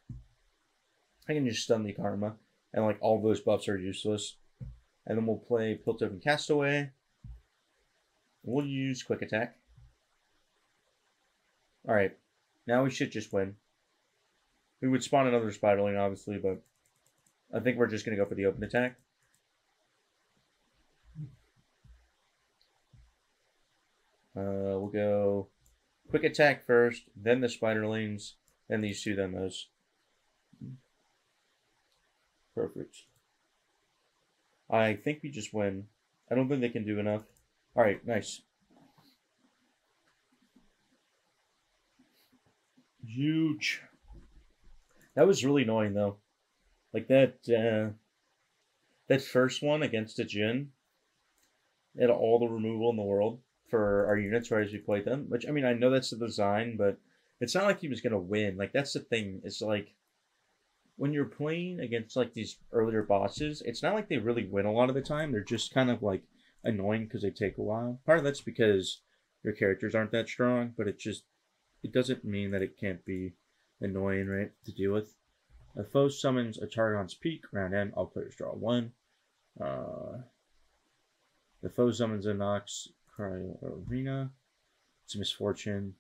I can just stun the Karma. And like all those buffs are useless. And then we'll play Piltover Castaway. We'll use Quick Attack. Alright, now we should just win. We would spawn another Spiderling, obviously, but I think we're just going to go for the open attack. We'll go Quick Attack first, then the Spiderlings, then these two, then those. Perfect. I think we just win. I don't think they can do enough. Alright, nice. Huge. That was really annoying, though. Like, that first one against a Jhin had all the removal in the world for our units right as we played them. Which, I mean, I know that's the design, but it's not like he was going to win. Like, that's the thing. It's like, when you're playing against, like, these earlier bosses, it's not like they really win a lot of the time. They're just kind of, like, annoying because they take a while. Part of that's because your characters aren't that strong, but it doesn't mean that it can't be annoying, right, to deal with. A foe summons a target on its peak. Round end, all players draw 1. The foe summons a Nox Cryo Arena. It's a Misfortune.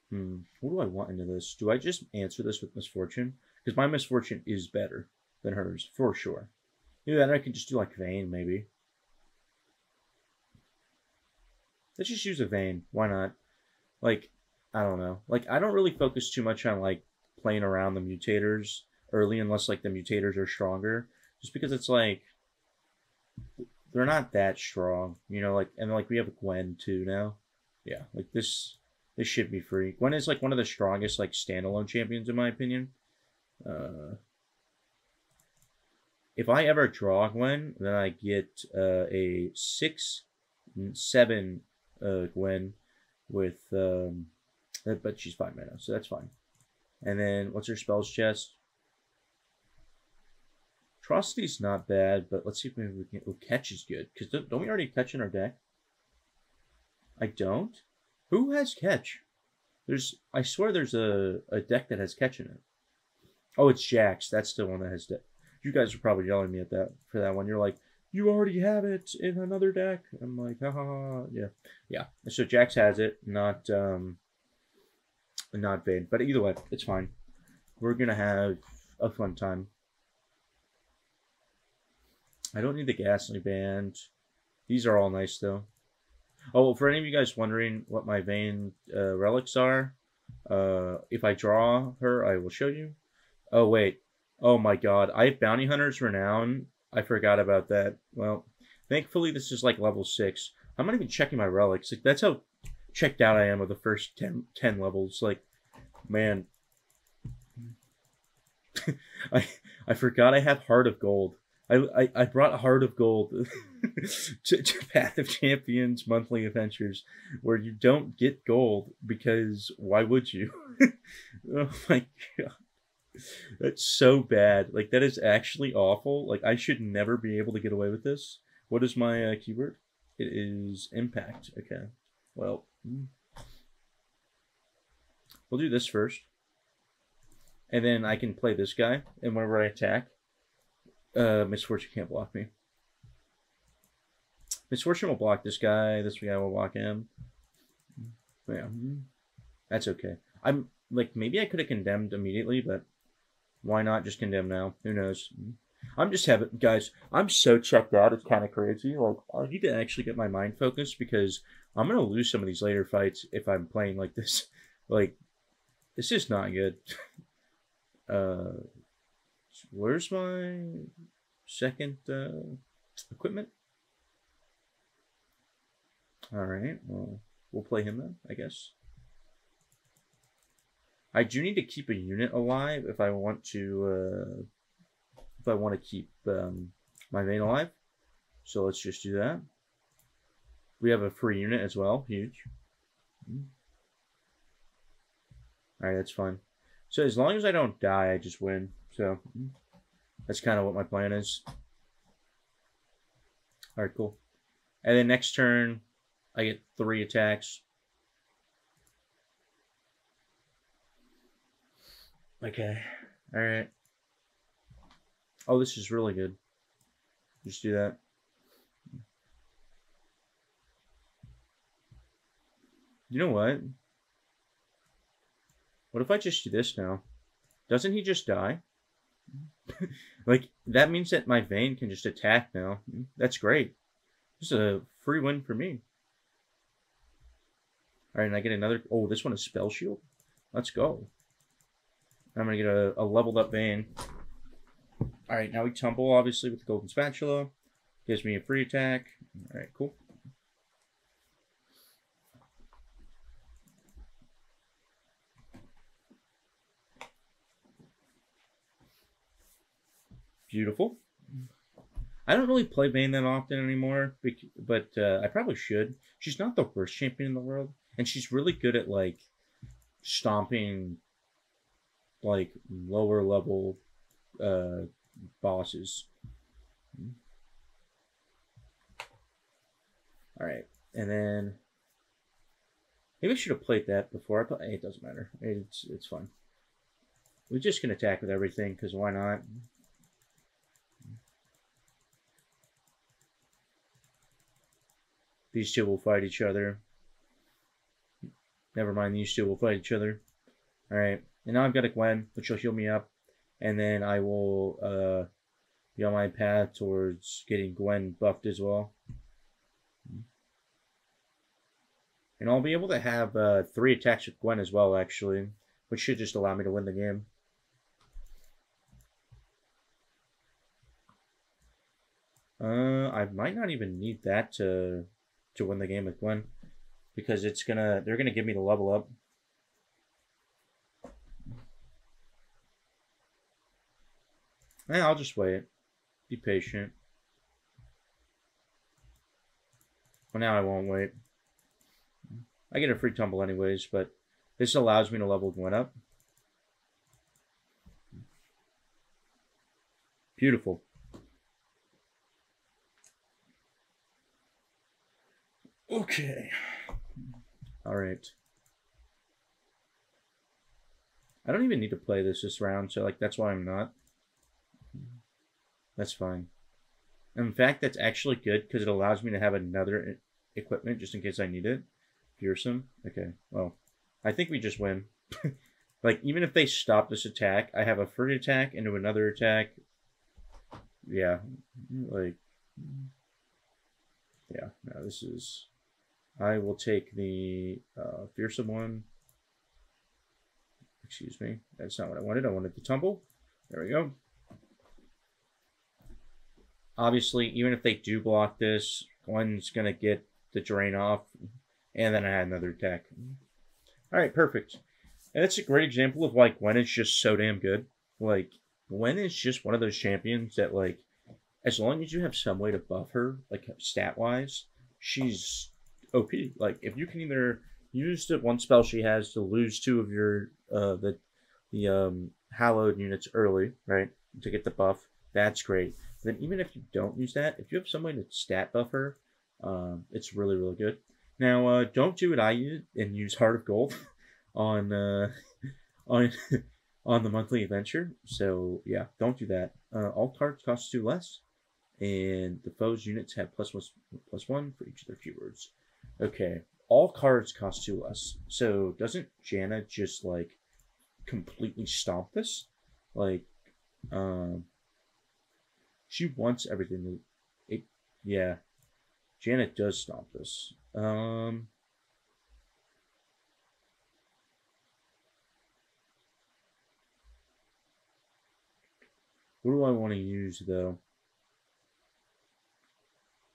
What do I want into this? Do I just answer this with Misfortune? Because my Misfortune is better than hers, for sure. Either that or I can just do like Vayne, maybe. Let's just use a Vayne. Why not? Like, I don't know. Like, I don't really focus too much on, like, playing around the mutators early unless, like, the mutators are stronger. Just because it's, like, they're not that strong. You know, like, and, like, we have Gwen, too, now. Yeah, like, this should be free. Gwen is, like, one of the strongest, like, standalone champions, in my opinion. If I ever draw Gwen, then I get a 6/7 Gwen with, but she's 5 mana, so that's fine. And then, what's her spells chest? Atrocity's not bad, but let's see if maybe we can... Oh, Catch is good, because don't we already Catch in our deck? I don't? Who has Catch? I swear there's a deck that has Catch in it. Oh, it's Jax. That's the one that has You guys are probably yelling at me at that for that one. You're like, you already have it in another deck. I'm like, haha, yeah, yeah. So Jax has it, not Vayne. But either way, it's fine. We're gonna have a fun time. I don't need the Ghastly Band. These are all nice though. Oh, for any of you guys wondering what my Vayne relics are, if I draw her, I will show you. Oh wait. Oh my god. I have Bounty Hunter's Renown. I forgot about that. Well, thankfully this is like level 6. I'm not even checking my relics. Like, that's how checked out I am with the first 10 levels. Like, man. I forgot I have Heart of Gold. I brought Heart of Gold to Path of Champions monthly adventures, where you don't get gold because why would you? Oh my god. That's so bad. Like, that is actually awful. Like, I should never be able to get away with this. What is my keyword? It is impact. Okay. Well, we'll do this first. And then I can play this guy. And whenever I attack, Misfortune can't block me. Misfortune will block this guy. This guy will block him. Yeah. That's okay. I'm, like, maybe I could have condemned immediately, but why not just condemn now? Who knows? I'm just having, guys, I'm so checked out. It's kind of crazy. Like, I need to actually get my mind focused because I'm going to lose some of these later fights if I'm playing like this. Like, this is not good. Where's my second equipment? Alright, well, we'll play him then, I guess. I do need to keep a unit alive if I want to keep my Vayne alive. So let's just do that. We have a free unit as well, huge. Alright, that's fine. So as long as I don't die, I just win. So that's kind of what my plan is. Alright, cool. And then next turn, I get 3 attacks. Okay. Alright. Oh, this is really good. Just do that. You know what? What if I just do this now? Doesn't he just die? Like, that means that my Vayne can just attack now. That's great. This is a free win for me. Alright, and I get another... Oh, this one is Spell Shield? Let's go. I'm going to get a leveled up Vayne. Alright, now we tumble, obviously, with the Golden Spatula. Gives me a free attack. Alright, cool. Beautiful. I don't really play Vayne that often anymore, but I probably should. She's not the worst champion in the world, and she's really good at, like, stomping, like, lower level bosses. Alright, and then maybe I should have played that before I play. It doesn't matter. It's fine. We just can attack with everything, because why not? These two will fight each other. Never mind, these two will fight each other. Alright, and now I've got a Gwen, which will heal me up. And then I will be on my path towards getting Gwen buffed as well. And I'll be able to have 3 attacks with Gwen as well, actually. Which should just allow me to win the game. I might not even need that to win the game with Gwen. Because they're gonna give me the level up. I'll just wait. Be patient. Well, now I won't wait. I get a free tumble anyways, but this allows me to level Gwen up. Beautiful. Okay. Alright. I don't even need to play this round, so, like, that's why I'm not. That's fine. In fact, that's actually good because it allows me to have another equipment just in case I need it. Fearsome. Okay, well, I think we just win. Like, even if they stop this attack, I have a free attack into another attack. Yeah, like, yeah, no, this is... I will take the fearsome one. Excuse me, that's not what I wanted. I wanted the tumble. There we go. Obviously, even if they do block this, Gwen's going to get the drain off, and then I had another attack. Alright, perfect. And that's a great example of why Gwen is just so damn good. Like, Gwen is just one of those champions that, like, as long as you have some way to buff her, like, stat-wise, she's OP. Like, if you can either use the one spell she has to lose 2 of your, hallowed units early, right, to get the buff, that's great. Then even if you don't use that, if you have some way to stat buff her, it's really, really good. Now, don't do what I use and use Heart of Gold on on on the monthly adventure. So yeah, don't do that. All cards cost 2 less, and the foe's units have +1 for each of their keywords. Okay, all cards cost 2 less. So doesn't Jana just like completely stomp this? Like, she wants everything to... yeah, Janet does stomp this. What do I want to use, though?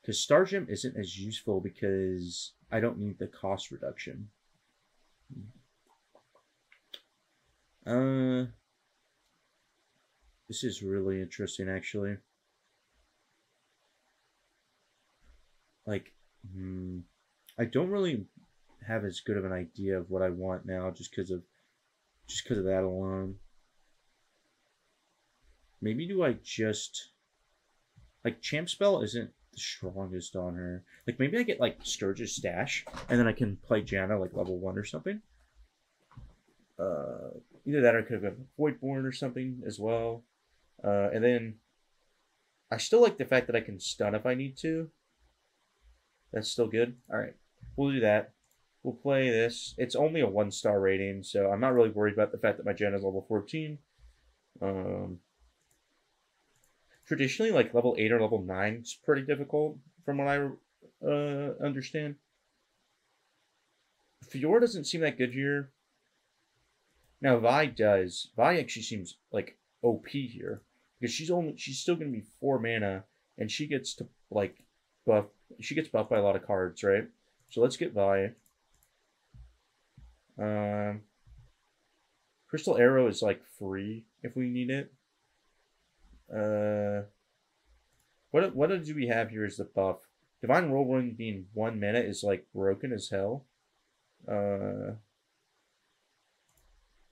Because Star Gem isn't as useful because I don't need the cost reduction. This is really interesting, actually. Like, I don't really have as good of an idea of what I want now, just because of that alone. Maybe do I just... like, Champ Spell isn't the strongest on her. Like, maybe I get, like, Scourge's Stash, and then I can play Jana, like, level 1 or something. Either that or I could have got Voidborn or something as well. And then I still like the fact that I can stun if I need to. That's still good. Alright, we'll do that. We'll play this. It's only a 1-star rating, so I'm not really worried about the fact that my Jana is level 14. Traditionally, like, level 8 or level 9 is pretty difficult, from what I understand. Fiora doesn't seem that good here. Now, Vi does. Vi actually seems, like, OP here. Because she's still going to be 4 mana, and she gets to, like, buff. She gets buffed by a lot of cards, right? So let's get Vi. Crystal Arrow is, like, free if we need it. What do we have here as the buff? Divine Whirlwind being 1 mana is, like, broken as hell.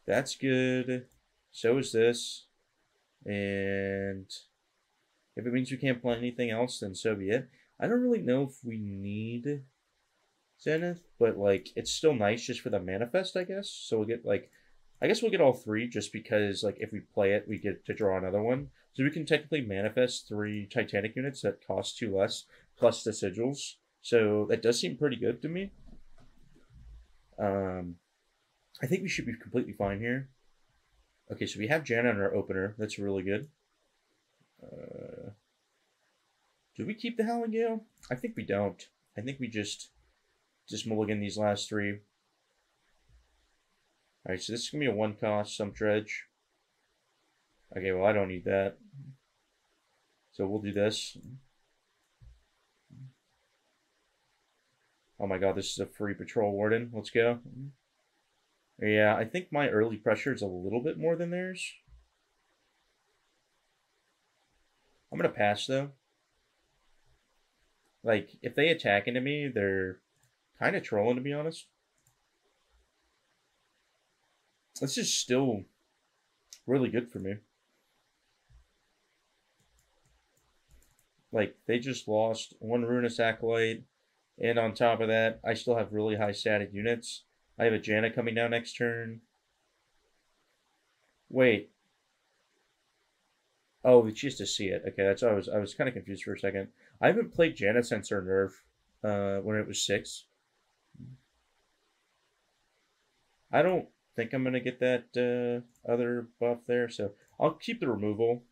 That's good. So is this. And if it means we can't play anything else, then so be it. I don't really know if we need Zenith, but, like, it's still nice just for the manifest, I guess. So we'll get, like, I guess we'll get all 3 just because, like, if we play it, we get to draw another one. So we can technically manifest 3 Titanic units that cost 2 less, plus the sigils. So that does seem pretty good to me. I think we should be completely fine here. Okay, so we have Jana in our opener. That's really good. Do we keep the Howling Gale? I think we don't. I think we just mulligan these last 3. Alright, so this is going to be a 1-cost, some dredge. Okay, well, I don't need that. So we'll do this. Oh my god, this is a free Patrol Warden. Let's go. Yeah, I think my early pressure is a little bit more than theirs. I'm going to pass, though. Like, if they attack into me, they're kind of trolling, to be honest. This is still really good for me. Like, they just lost 1 Ruinous Acolyte, and on top of that, I still have really high statted units. I have a Jana coming down next turn. Wait. Oh, she has to see it. Okay, that's why I was kind of confused for a second. I haven't played Janet since her nerf, when it was 6. I don't think I'm gonna get that other buff there, so I'll keep the removal.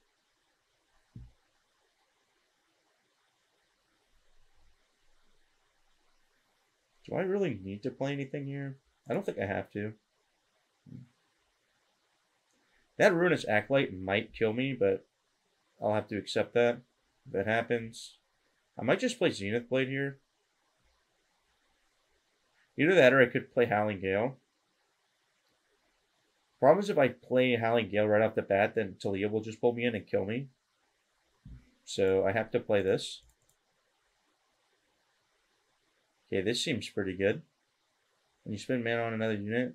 Do I really need to play anything here? I don't think I have to. That Ruinous Acolyte might kill me, but I'll have to accept that if that happens. I might just play Zenith Blade here. Either that or I could play Howling Gale. Problem is if I play Howling Gale right off the bat, then Talia will just pull me in and kill me. So I have to play this. Okay, this seems pretty good. When you spend mana on another unit.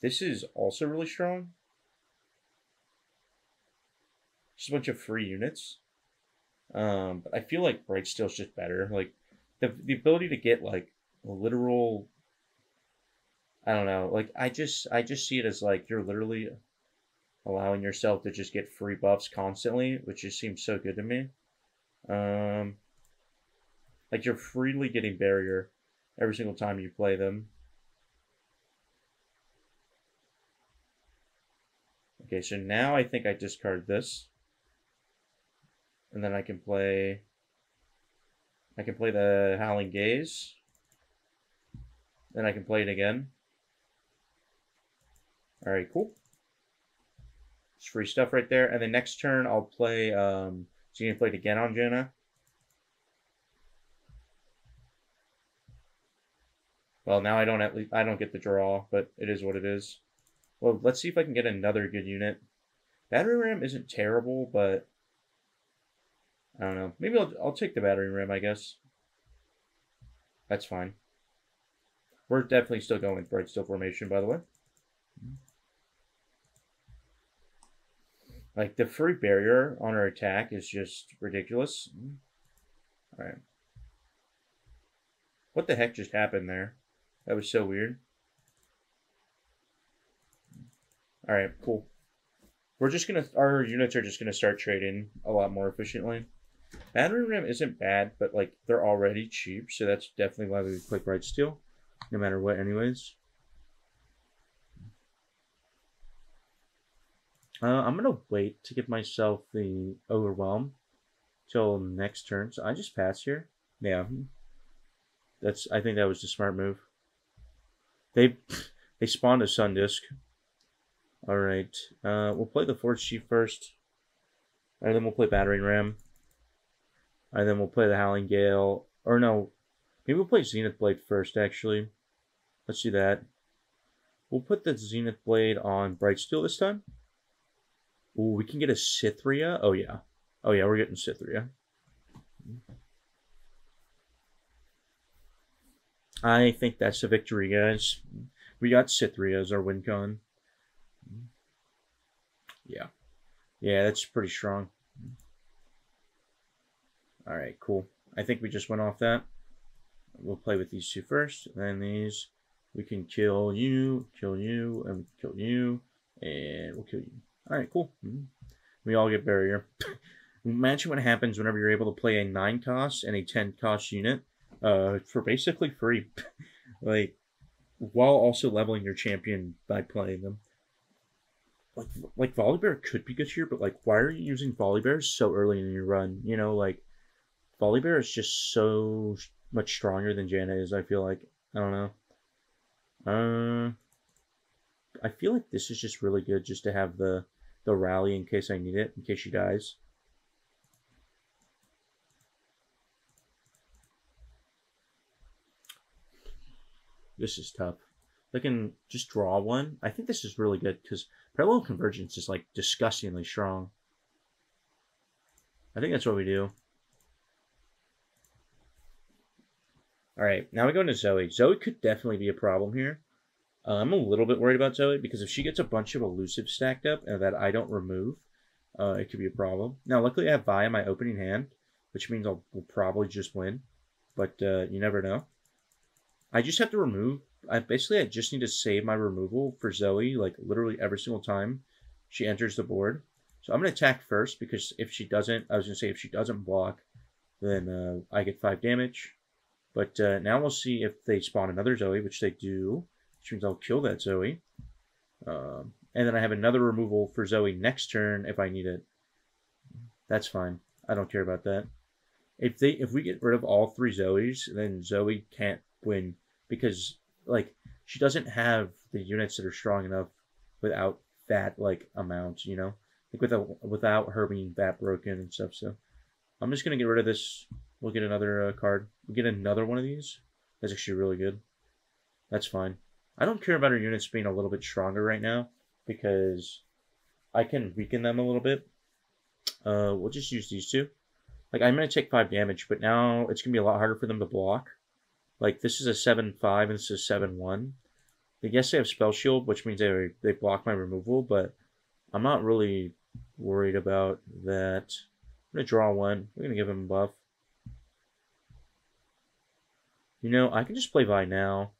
This is also really strong. Just a bunch of free units. But I feel like Brightsteel's just better. Like the ability to get like literal, I don't know, like I just see it as like you're literally allowing yourself to just get free buffs constantly, which just seems so good to me. Like you're freely getting barrier every single time you play them. Okay, so now I think I discard this. And then I can play the Howling Gaze. Then I can play it again. Alright, cool. It's free stuff right there. And then next turn I'll play Zenith Blade again on Jaina. Well, now I don't get the draw, but it is what it is. Well, let's see if I can get another good unit. Battery Ram isn't terrible, but I don't know. Maybe I'll take the Battery Ram, I guess. That's fine. We're definitely still going with Brightsteel formation, by the way. Like, the free barrier on our attack is just ridiculous. Alright. What the heck just happened there? That was so weird. Alright, cool. Our units are just gonna start trading a lot more efficiently. Battery Ram isn't bad, but like they're already cheap, so that's definitely why we click Brightsteel, no matter what anyways. I'm gonna wait to give myself the Overwhelm till next turn. So I just pass here. Yeah. I think that was the smart move. They spawned a Sun Disc. Alright. We'll play the Forge Chief first. And then we'll play Battering Ram. And then we'll play the Howling Gale. Or no. Maybe we'll play Zenith Blade first, actually. Let's do that. We'll put the Zenith Blade on Brightsteel this time. Ooh, we can get a Cythria. Oh, yeah. Oh, yeah, we're getting Cythria. I think that's a victory, guys. We got Cythria as our win con. Yeah. Yeah, that's pretty strong. Alright, cool. I think we just went off that. We'll play with these two first. Then these. We can kill you, and kill you, and we'll kill you. Alright, cool. We all get barrier. Imagine what happens whenever you're able to play a 9 cost and a 10 cost unit for basically free. Like, while also leveling your champion by playing them. Like Volibear could be good here, but like, why are you using Volibear so early in your run? You know, like, Volibear is just so much stronger than Jaina is, I feel like. I don't know. I feel like this is just really good just to have the rally in case I need it, in case she dies. This is tough. They can just draw one. I think this is really good because Parallel Convergence is like disgustingly strong. I think that's what we do. Alright, now we go into Zoe. Zoe could definitely be a problem here. I'm a little bit worried about Zoe because if she gets a bunch of elusive stacked up and that I don't remove, it could be a problem. Now, luckily I have Vi in my opening hand, which means we'll probably just win. But you never know. I just have to remove. I just need to save my removal for Zoe, like literally every single time she enters the board. So I'm going to attack first because if she doesn't, I was going to say if she doesn't block, then I get 5 damage. But now we'll see if they spawn another Zoe, which they do, which means I'll kill that Zoe. And then I have another removal for Zoe next turn if I need it. That's fine. I don't care about that. If we get rid of all 3 Zoes, then Zoe can't win because like she doesn't have the units that are strong enough without that like amount, you know, like without her being that broken and stuff. So I'm just gonna get rid of this. We'll get another card. We'll get another one of these. That's actually really good. That's fine. I don't care about her units being a little bit stronger right now because I can weaken them a little bit. We'll just use these 2. Like, I'm going to take 5 damage, but now it's going to be a lot harder for them to block. Like, this is a 7-5 and this is a 7-1. Yes, they have Spell Shield, which means they block my removal, but I'm not really worried about that. I'm going to draw 1. We're going to give him a buff. You know, I can just play Vi now.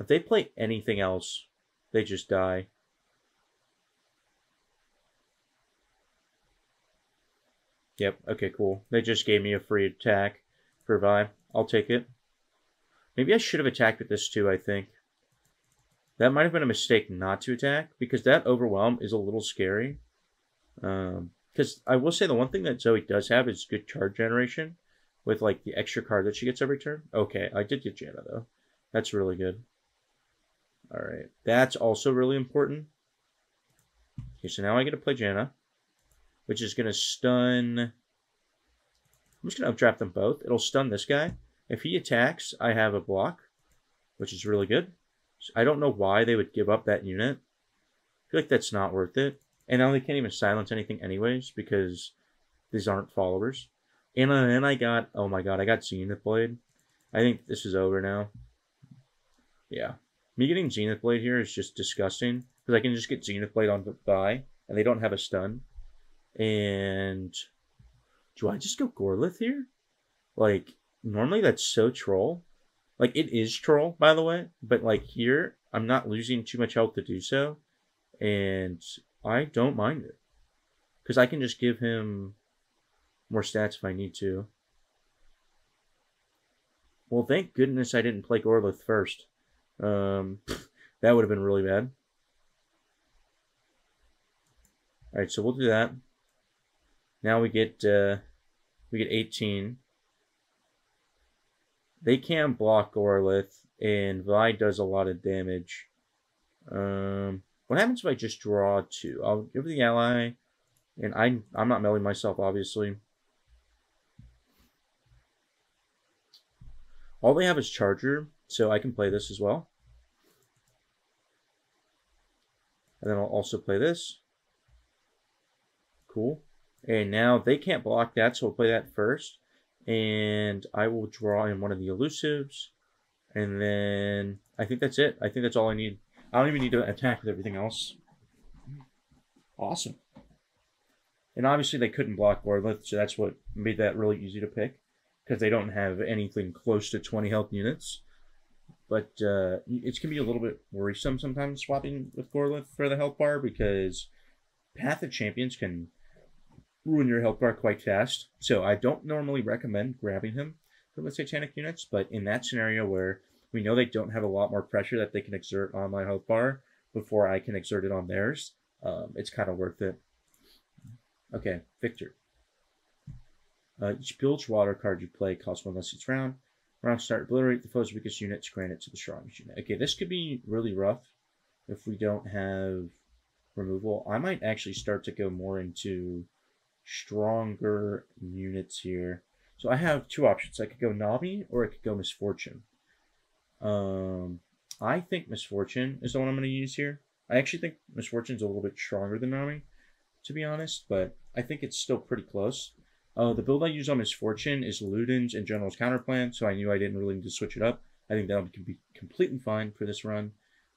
If they play anything else, they just die. Yep, okay, cool. They just gave me a free attack for Vi. I'll take it. Maybe I should have attacked with this too, I think. That might have been a mistake not to attack, because that Overwhelm is a little scary. Because I will say the one thing that Zoe does have is good card generation, with like the extra card that she gets every turn. Okay, I did get Janna though. That's really good. Alright, that's also really important. Okay, so now I get to play Janna, which is going to stun... I'm just going to updraft them both. It'll stun this guy. If he attacks, I have a block, which is really good. So I don't know why they would give up that unit. I feel like that's not worth it. And now they can't even silence anything anyways, because these aren't followers. And then I got... Oh my god, I got Zenith Blade. I think this is over now. Yeah. Me getting Zenith Blade here is just disgusting, because I can just get Zenith Blade on the thigh, and they don't have a stun. And do I just go Gorlith here? Like, normally that's so troll. Like, it is troll, by the way. But, like, here, I'm not losing too much health to do so. And I don't mind it. Because I can just give him more stats if I need to. Well, thank goodness I didn't play Gorlith first. That would have been really bad. Alright, so we'll do that. Now we get 18. They can block Gorlith, and Vi does a lot of damage. What happens if I just draw 2? I'll give the ally, and I'm not melding myself, obviously. All they have is Charger, so I can play this as well. And then I'll also play this. Cool. And now they can't block that, so we'll play that first. And I will draw in one of the elusives. And then I think that's it. I think that's all I need. I don't even need to attack with everything else. Awesome. And obviously they couldn't block Gorlith, so that's what made that really easy to pick. Because they don't have anything close to 20 health units. But it can be a little bit worrisome sometimes swapping with Gorlith for the health bar, because Path of Champions can ruin your health bar quite fast. So I don't normally recommend grabbing him from the Satanic units, but in that scenario where we know they don't have a lot more pressure that they can exert on my health bar before I can exert it on theirs, it's kind of worth it. Okay, Victor. Each bilge water card you play costs 1 less each round. Round start, obliterate the foe's weakest units, grant it to the strongest unit. Okay, this could be really rough if we don't have removal. I might actually start to go more into stronger units here. So I have 2 options. I could go Navi or I could go Misfortune. I think Misfortune is the one I'm going to use here. I actually think Misfortune's a little bit stronger than Navi, to be honest, but I think it's still pretty close. The build I use on Misfortune is Ludens and General's Counterplan, so I knew I didn't really need to switch it up. I think that'll be completely fine for this run.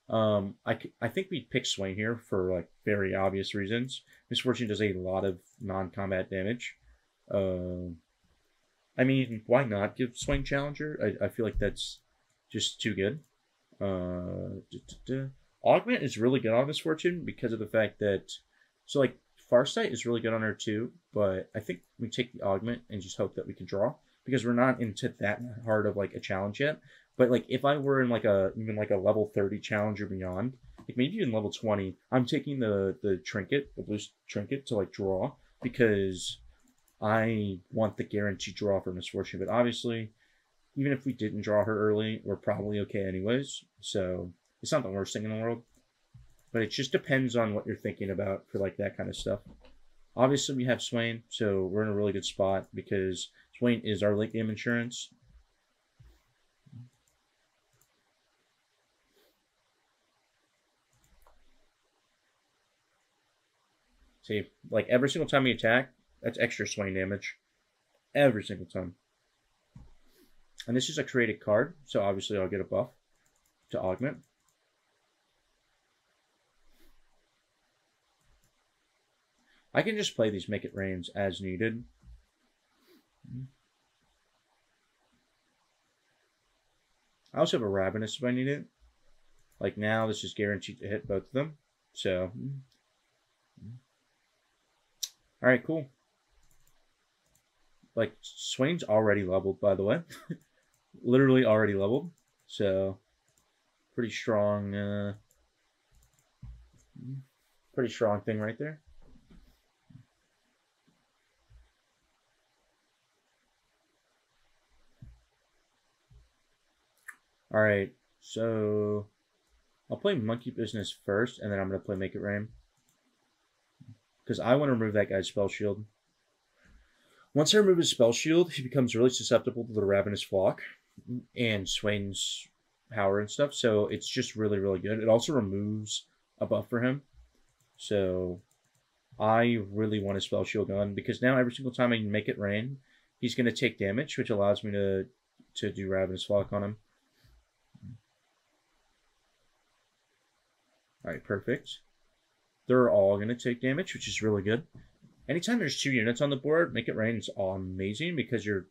I think we'd pick Swain here for like very obvious reasons. Misfortune does a lot of non-combat damage. I mean, why not give Swain Challenger? I feel like that's just too good. Augment is really good on Misfortune because of the fact that, so like Farsight is really good on her too, but I think we take the Augment and just hope that we can draw because we're not into that hard of like a challenge yet. But like if I were in like a even like a level 30 challenge or beyond, like maybe even level 20, I'm taking the trinket, the blue trinket to like draw because I want the guaranteed draw for Misfortune. But obviously, even if we didn't draw her early, we're probably okay anyways. So it's not the worst thing in the world. But it just depends on what you're thinking about for like that kind of stuff. Obviously, we have Swain, so we're in a really good spot because Swain is our late game insurance. See, like every single time we attack, that's extra Swain damage. Every single time. And this is a created card, so obviously I'll get a buff to augment. I can just play these Make It Rains as needed. I also have a Ravenous if I need it. Like now, this is guaranteed to hit both of them. So, alright, cool. Like, Swain's already leveled, by the way. Literally already leveled. So, pretty strong thing right there. Alright, so I'll play Monkey Business first, and then I'm going to play Make It Rain. Because I want to remove that guy's Spell Shield. Once I remove his Spell Shield, he becomes really susceptible to the Ravenous Flock and Swain's power and stuff, so it's just really, really good. It also removes a buff for him. So I really want a Spell Shield gun, because now every single time I Make It Rain, he's going to take damage, which allows me to do Ravenous Flock on him. Alright, perfect. They're all going to take damage, which is really good. Anytime there's 2 units on the board, Make It Rain is amazing because you're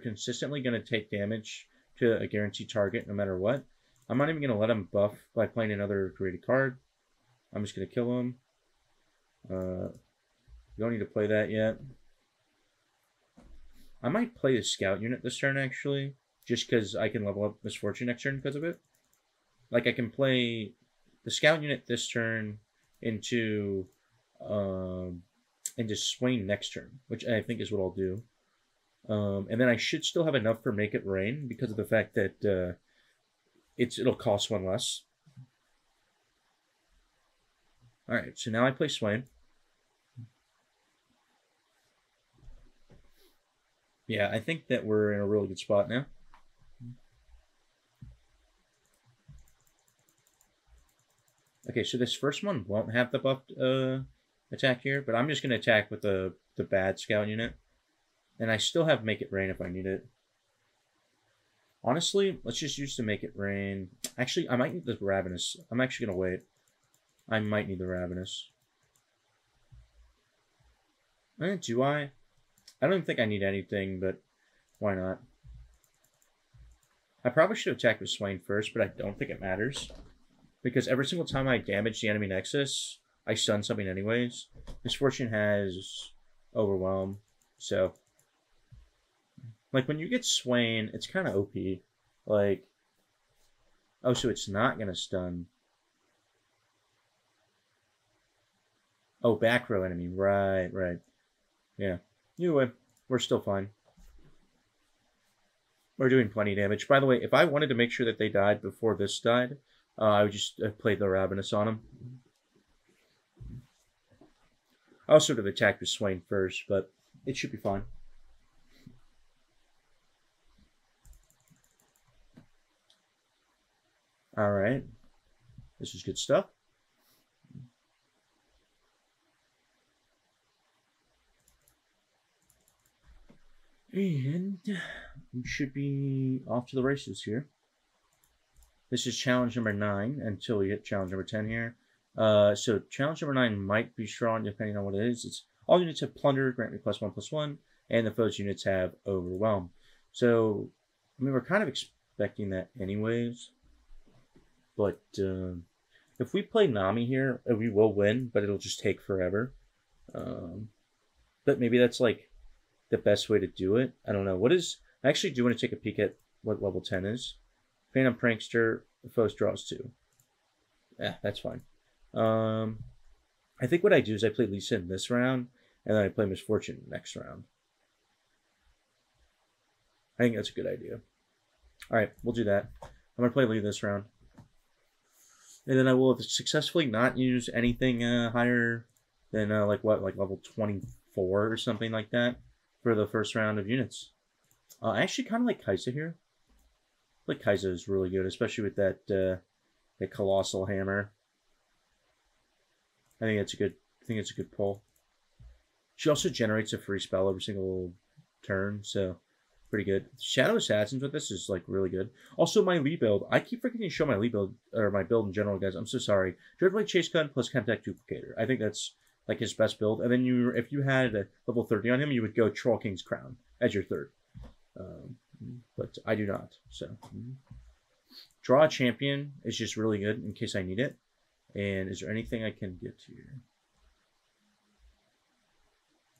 consistently going to take damage to a guaranteed target no matter what. I'm not even going to let him buff by playing another created card. I'm just going to kill him. You don't need to play that yet. I might play the Scout unit this turn, actually, just because I can level up Misfortune next turn because of it. Like, I can play the Scout unit this turn into Swain next turn, which I think is what I'll do. And then I should still have enough for Make It Rain because of the fact that it'll cost 1 less. Alright, so now I play Swain. Yeah, I think that we're in a really good spot now. Okay, so this first one won't have the buffed attack here, but I'm just going to attack with the bad Scout unit. And I still have Make It Rain if I need it. Honestly, let's just use to Make It Rain. Actually, I might need the Ravenous. I'm actually going to wait. I might need the Ravenous. Do I? I don't even think I need anything, but why not? I probably should attack with Swain first, but I don't think it matters. Because every single time I damage the enemy Nexus, I stun something anyways. Misfortune has Overwhelm, so... Like, when you get Swain, it's kind of OP. Like... Oh, so it's not going to stun. Oh, back row enemy. Right. Yeah. Anyway, we're still fine. We're doing plenty of damage. By the way, if I wanted to make sure that they died before this died... I would just play the Ravenous on him. I also would have attacked with Swain first, but it should be fine. Alright. This is good stuff. And we should be off to the races here. This is challenge number 9 until we hit challenge number 10 here. So challenge number 9 might be strong depending on what it is. It's all units have plunder, grant me +1/+1, and the foe's units have overwhelm. So, I mean, we're kind of expecting that anyways. But If we play Nami here, we will win, but it'll just take forever. But maybe that's like the best way to do it. I don't know. What is... I actually do want to take a peek at what level 10 is. Phantom Prankster, foes draws 2. Yeah, that's fine. I think what I do is I play Lee Sin this round, and then I play Misfortune next round. I think that's a good idea. Alright, we'll do that. I'm going to play Lee this round. And then I will successfully not use anything higher than, like level 24 or something like that for the first round of units. I actually kind of like Kaisa here. I like Kaisa is really good, especially with that Colossal Hammer. I think it's a good pull. She also generates a free spell every single turn, so pretty good. Shadow Assassins with this is like really good. Also, my Lee build. I keep forgetting to show my Lee build, or my build in general, guys. I'm so sorry. Dreadblade Chase Gun plus Contact Duplicator. I think that's like his best build. And then if you had a level 30 on him, you would go Troll King's Crown as your third. But I do not. So draw a champion is just really good in case I need it. And is there anything I can get here?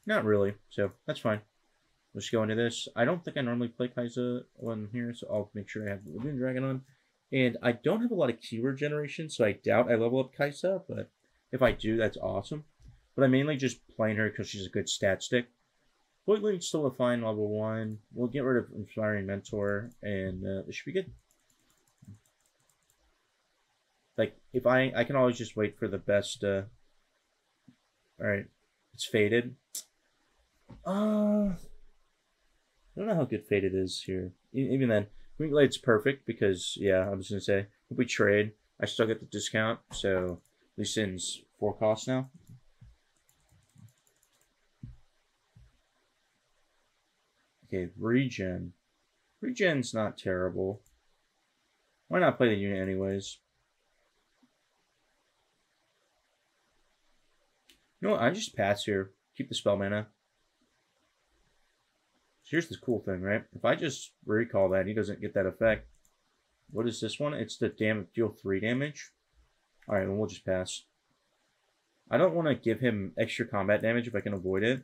Not really. So that's fine. Let's go into this. I don't think I normally play Kaisa on here, so I'll make sure I have the Lagoon Dragon on. And I don't have a lot of keyword generation, so I doubt I level up Kaisa, but if I do, that's awesome. But I'm mainly just playing her because she's a good stat stick. Voidling's still a fine level 1. We'll get rid of Inspiring Mentor, and this should be good. Like, if I can always just wait for the best, Alright, it's Faded. I don't know how good Faded is here. Even then, Green Glade's perfect because, yeah, I was going to say, if we trade, I still get the discount, so Lee Sin's 4 costs now. Okay, Regen. Regen's not terrible. Why not play the unit anyways? You know what, I just pass here. Keep the spell mana. Here's the cool thing, right? If I just recall that, he doesn't get that effect. What is this one? It's the deal 3 damage. Alright, well, we'll just pass. I don't want to give him extra combat damage if I can avoid it.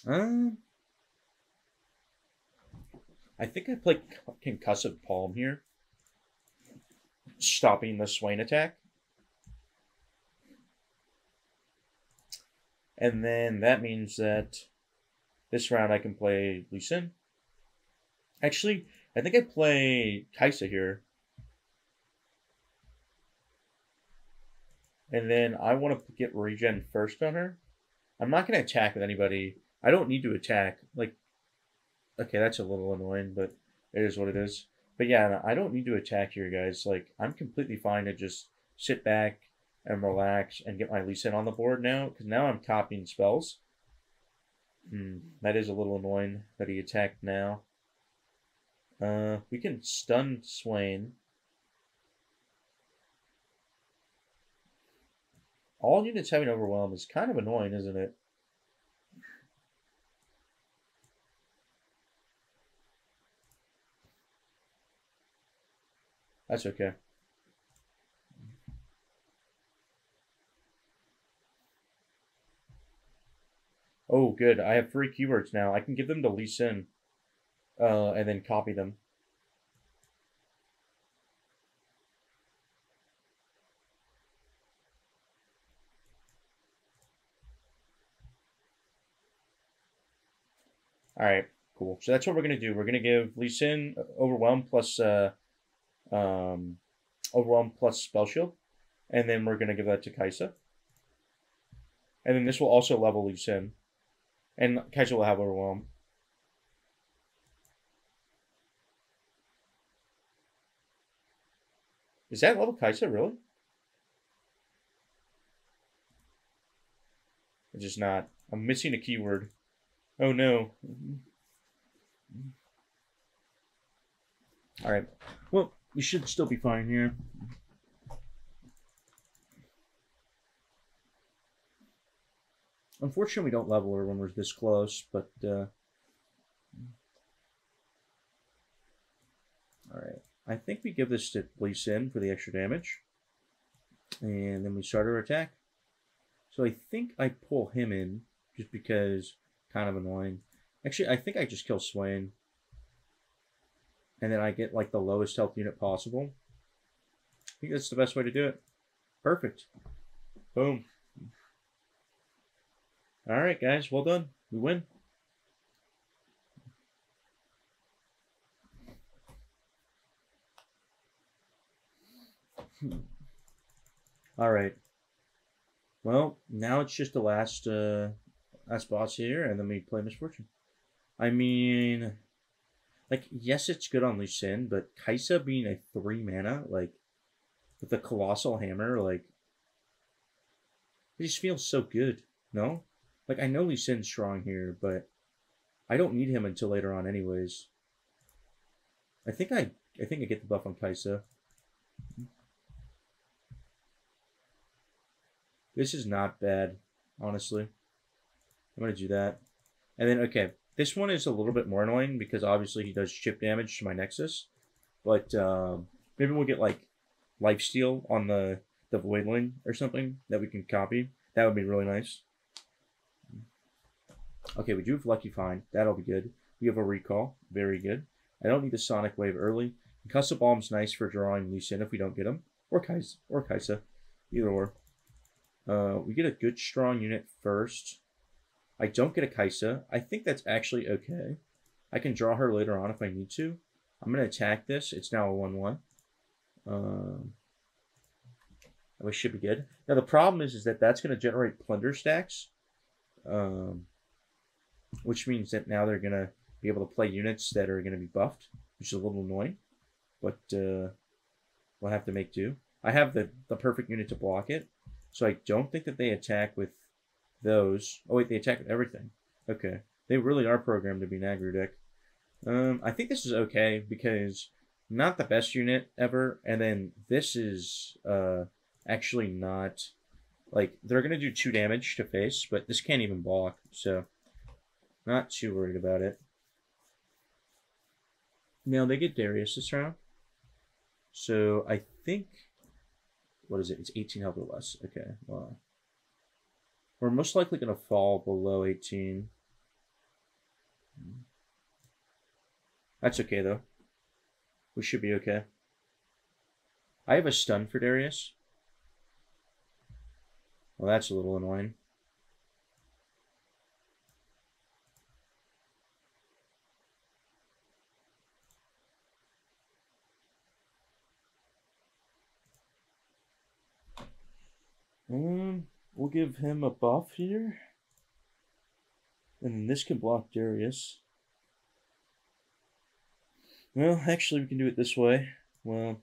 I think I play Concussive Palm here. Stopping the Swain attack. And then that means that this round I can play Lee Sin. Actually, I think I play Kaisa here. And then I want to get regen first on her. I'm not going to attack with anybody. I don't need to attack. Like, okay, that's a little annoying, but it is what it is. But yeah, I don't need to attack here, guys. Like, I'm completely fine to just sit back and relax and get my Lee Sin on the board now. Because now I'm copying spells. That is a little annoying that he attacked now. We can stun Swain. All units having Overwhelm is kind of annoying, isn't it? That's okay. Oh, good. I have 3 keywords now. I can give them to Lee Sin. And then copy them. Alright, cool. So that's what we're going to do. We're going to give Lee Sin Overwhelm plus Overwhelm plus Spell Shield. And then we're going to give that to Kaisa. And then this will also level Lee Sin. And Kaisa will have Overwhelm. Is that level Kaisa, really? It's just not. I'm missing a keyword. Oh no. Alright. Well, we should still be fine here. Unfortunately, we don't level her when we're this close, but I think we give this to Lee Sin for the extra damage. And then we start our attack. So I think I pull him in just because kind of annoying. Actually, I think I just kill Swain. And then I get like the lowest health unit possible. I think that's the best way to do it. Perfect. Boom. Alright, guys. Well done. We win. Alright. Well, now it's just the last boss here, and then we play Misfortune. I mean, like, yes, it's good on Lee Sin, but Kaisa being a 3 mana, like, with a Colossal Hammer, like, it just feels so good, no? Like, I know Lee Sin's strong here, but I don't need him until later on anyways. I think I get the buff on Kaisa. This is not bad, honestly. I'm going to do that. And then, okay, this one is a little bit more annoying because obviously he does chip damage to my Nexus. But maybe we'll get, like, Lifesteal on the Voidling or something that we can copy. That would be really nice. Okay, we do have Lucky Find. That'll be good. We have a Recall. Very good. I don't need the Sonic Wave early. Concussive Bomb's nice for drawing Lee Sin if we don't get him. Or Kaisa. Either or. We get a good strong unit first. I don't get a Kaisa. I think that's actually okay. I can draw her later on if I need to. I'm going to attack this. It's now a 1-1. That should be good. Now the problem is that that's going to generate plunder stacks. Which means that now they're going to be able to play units that are going to be buffed. Which is a little annoying. But we'll have to make do. I have the perfect unit to block it. So I don't think that they attack with those. Oh, wait, they attack with everything. Okay. They really are programmed to be an aggro deck. I think this is okay because not the best unit ever. And then this is actually not... Like, they're going to do 2 damage to face, but this can't even block. So, not too worried about it. Now, they get Darius this round. So, I think... What is it? It's 18 health or less. Okay. Well, we're most likely going to fall below 18. That's okay, though. We should be okay. I have a stun for Darius. Well, that's a little annoying. We'll give him a buff here. And this can block Darius. Well, actually, we can do it this way. Well,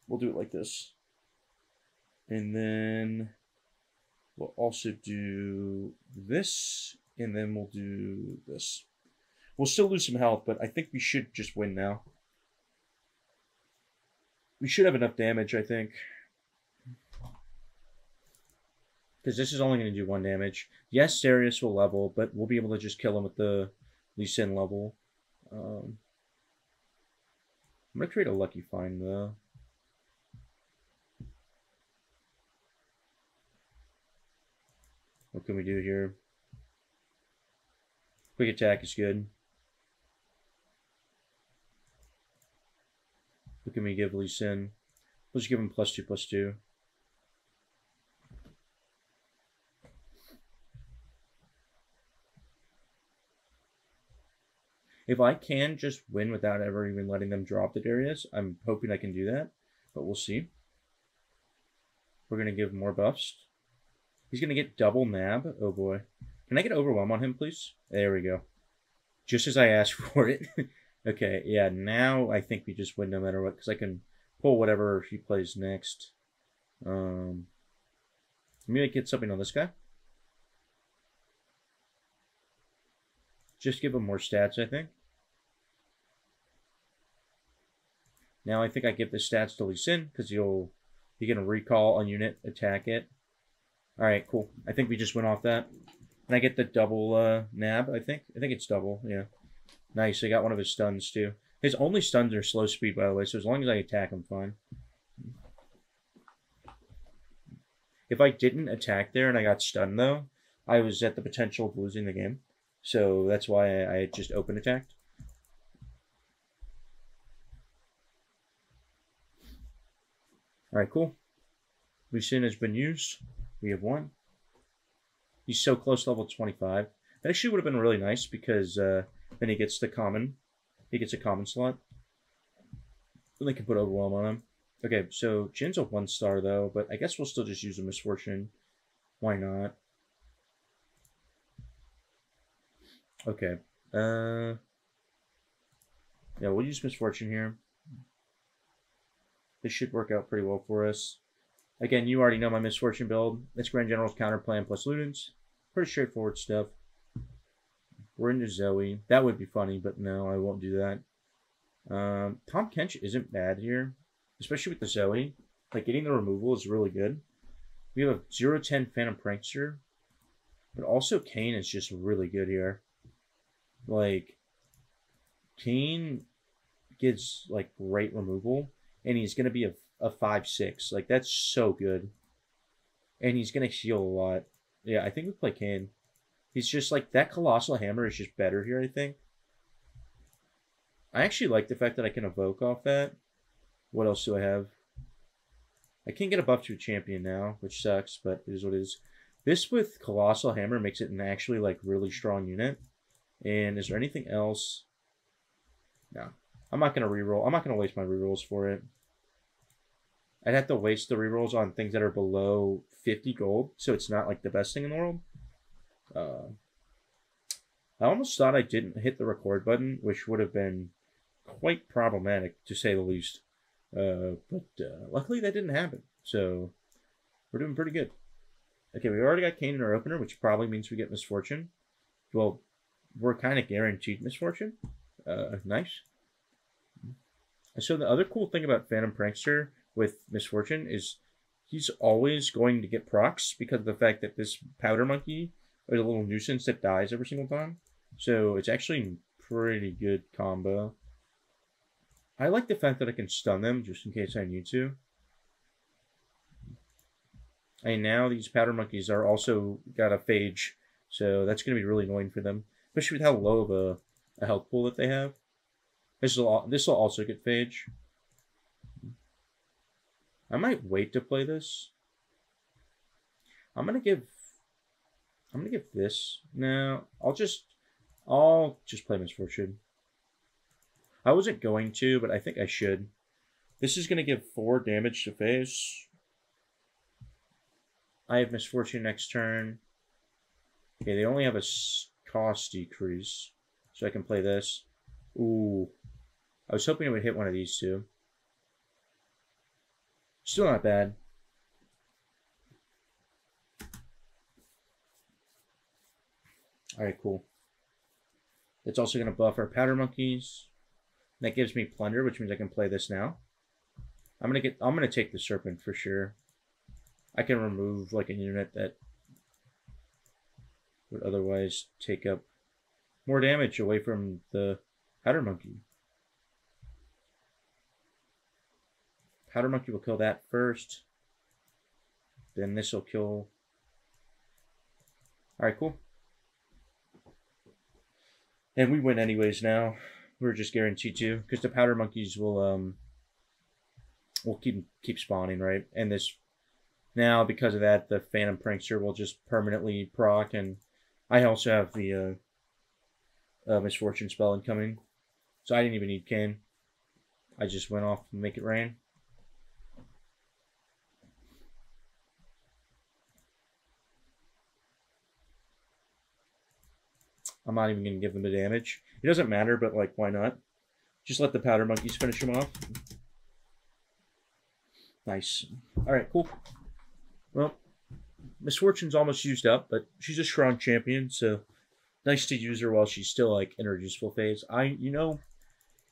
we'll do it like this. And then we'll also do this. And then we'll do this. We'll still lose some health, but I think we should just win now. We should have enough damage, I think. Because this is only going to do 1 damage. Yes, Darius will level, but we'll be able to just kill him with the Lee Sin level. I'm going to create a Lucky Find, though. What can we do here? Quick attack is good. What can we give Lee Sin? Let's give him +2/+2. If I can just win without ever even letting them drop the Darius, I'm hoping I can do that, but we'll see. We're going to give more buffs. He's going to get double nab. Oh boy. Can I get Overwhelm on him, please? There we go. Just as I asked for it. Okay, yeah, now I think we just win no matter what, because I can pull whatever he plays next. Maybe I get something on this guy. Just give him more stats, I think. Now I think I give the stats to Lee Sin, because he can recall a unit, attack it. Alright, cool. I think we just went off that. And I get the double nab, I think. I think it's double, yeah. Nice, I got one of his stuns too. His only stuns are slow speed, by the way, so as long as I attack, I'm fine. If I didn't attack there and I got stunned, though, I was at the potential of losing the game. So that's why I just open attacked. Alright, cool. Lucien has been used. We have one. He's so close to level 25. That actually would have been really nice because then he gets the common. He gets a common slot. And they can put Overwhelm on him. Okay, so Jin's a 1-star though, but I guess we'll still just use a Misfortune. Why not? Okay. Yeah, we'll use Misfortune here. This should work out pretty well for us. Again, you already know my Misfortune build. It's Grand General's counter plan plus Ludens. Pretty straightforward stuff. We're into Zoe. That would be funny, but no, I won't do that. Tom Kench isn't bad here, especially with the Zoe. Like, getting the removal is really good. We have a 0-10 Phantom Prankster, but also Kane is just really good here. Like, Kane gives, like, great removal, and he's going to be a 5-6. Like, that's so good. And he's going to heal a lot. Yeah, I think we play Kane. He's just like, that Colossal Hammer is just better here, I think. I actually like the fact that I can evoke off that. What else do I have? I can't get a buff to a champion now, which sucks, but it is what it is. This with Colossal Hammer makes it an actually, like, really strong unit. And is there anything else? No. I'm not going to reroll. I'm not going to waste my rerolls for it. I'd have to waste the rerolls on things that are below 50 gold, so it's not, like, the best thing in the world. I almost thought I didn't hit the record button, which would have been quite problematic, to say the least. But luckily that didn't happen, so we're doing pretty good. Okay, we already got Kane in our opener, which probably means we get Misfortune. Well, we're kind of guaranteed Misfortune. Nice. So the other cool thing about Phantom Prankster with Misfortune is he's always going to get procs because of the fact that this Powder Monkey is a little nuisance that dies every single time. So it's actually a pretty good combo. I like the fact that I can stun them just in case I need to. And now these Powder Monkeys are also got a Phage, so that's going to be really annoying for them. Especially with how low of a health pool that they have. This will also get Phage. I might wait to play this. I'm gonna give this. No, I'll just play Misfortune. I wasn't going to, but I think I should. This is gonna give 4 damage to Phase. I have Misfortune next turn. Okay, they only have a cost decrease, so I can play this. Ooh, I was hoping it would hit one of these two. Still not bad. Alright, cool. It's also going to buff our Powder Monkeys. That gives me Plunder, which means I can play this now. I'm gonna take the Serpent for sure. I can remove like a unit that would otherwise take up more damage away from the Powder Monkey. Powder Monkey will kill that first. Then this will kill. Alright, cool. And we win anyways now. We're just guaranteed to, because the Powder Monkeys will keep spawning, right? And this now, because of that, the Phantom Prankster will just permanently proc, and I also have the Misfortune spell incoming. So I didn't even need Kane. I just went off and make it rain. I'm not even going to give them the damage. It doesn't matter, but, like, why not? Just let the Powder Monkeys finish them off. Nice. Alright, cool. Well, Misfortune's almost used up, but she's a strong champion, so nice to use her while she's still, like, in her useful phase.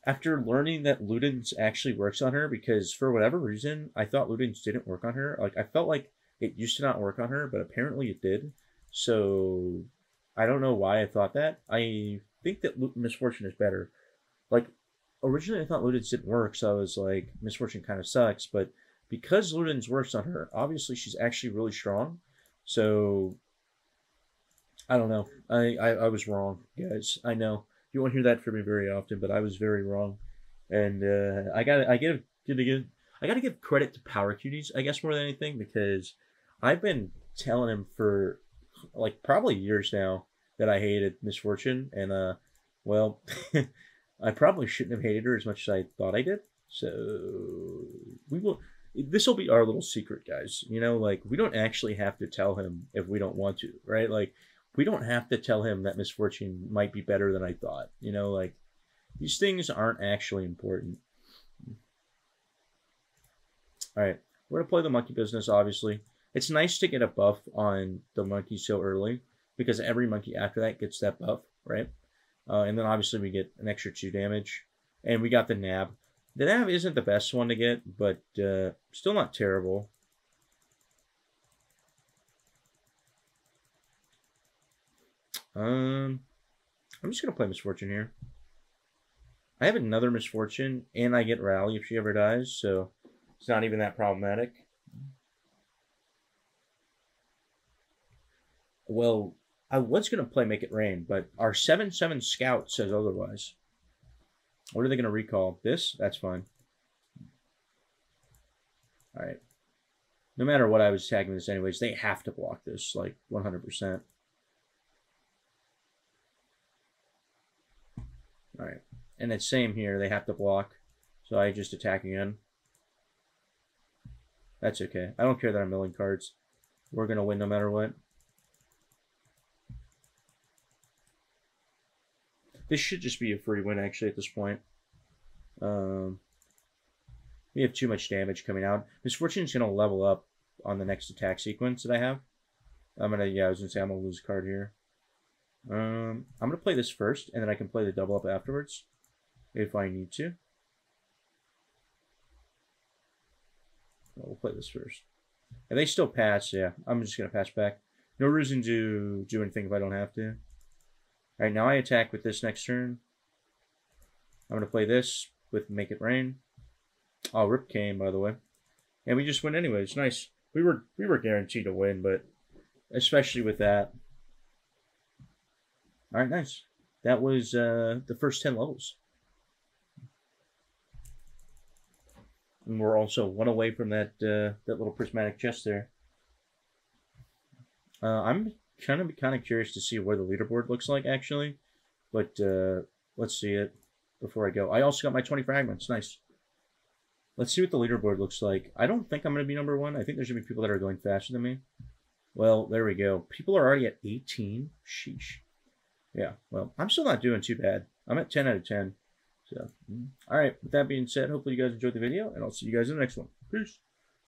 After learning that Ludens actually works on her, because for whatever reason, I thought Ludens didn't work on her. Like, I felt like it used to not work on her, but apparently it did. So I don't know why I thought that. I think that Misfortune is better. Like, originally I thought Ludens didn't work, so I was like, Misfortune kind of sucks. But because Ludens works on her, obviously she's actually really strong. So I don't know. I was wrong, guys. I know you won't hear that from me very often, but I was very wrong. And I gotta give credit to Power Cuties, I guess, more than anything, because I've been telling him for like probably years now that I hated Misfortune, and well, I probably shouldn't have hated her as much as I thought I did. So we will. This will be our little secret, guys. You know, like we don't actually have to tell him if we don't want to, right? Like we don't have to tell him that Misfortune might be better than I thought. You know, like these things aren't actually important. All right, we're gonna play the monkey business. Obviously, it's nice to get a buff on the monkey so early because every monkey after that gets that buff, right? And then obviously we get an extra 2 damage, and we got the nab. The nab isn't the best one to get, but still not terrible. I'm just gonna play Misfortune here. I have another Misfortune, and I get Rally if she ever dies, so it's not even that problematic. Well, I was going to play Make It Rain, but our 7/7 scout says otherwise. What are they going to recall? This? That's fine. All right. No matter what I was tagging this anyways, they have to block this, like 100%. All right. And it's same here. They have to block. So I just attack again. That's okay. I don't care that I'm milling cards. We're going to win no matter what. This should just be a free win, actually, at this point. We have too much damage coming out. Misfortune's going to level up on the next attack sequence that I have. I was going to say I'm going to lose a card here. I'm going to play this first, and then I can play the double up afterwards, if I need to. We'll play this first. And they still pass, yeah. I'm just going to pass back. No reason to do anything if I don't have to. Alright, now I attack with this next turn. I'm going to play this with Make It Rain. Oh, Rip came, by the way. And we just win anyways. Nice. We were guaranteed to win, but especially with that. Alright, nice. That was the first 10 levels. And we're also 1 away from that little prismatic chest there. I'm kind of curious to see where the leaderboard looks like, actually. But let's see it before I go. I also got my 20 fragments. Nice. Let's see what the leaderboard looks like. I don't think I'm going to be number 1. I think there's going to be people that are going faster than me. Well, there we go. People are already at 18. Sheesh. Yeah, well, I'm still not doing too bad. I'm at 10 out of 10. So, all right, with that being said, hopefully you guys enjoyed the video, and I'll see you guys in the next one. Peace.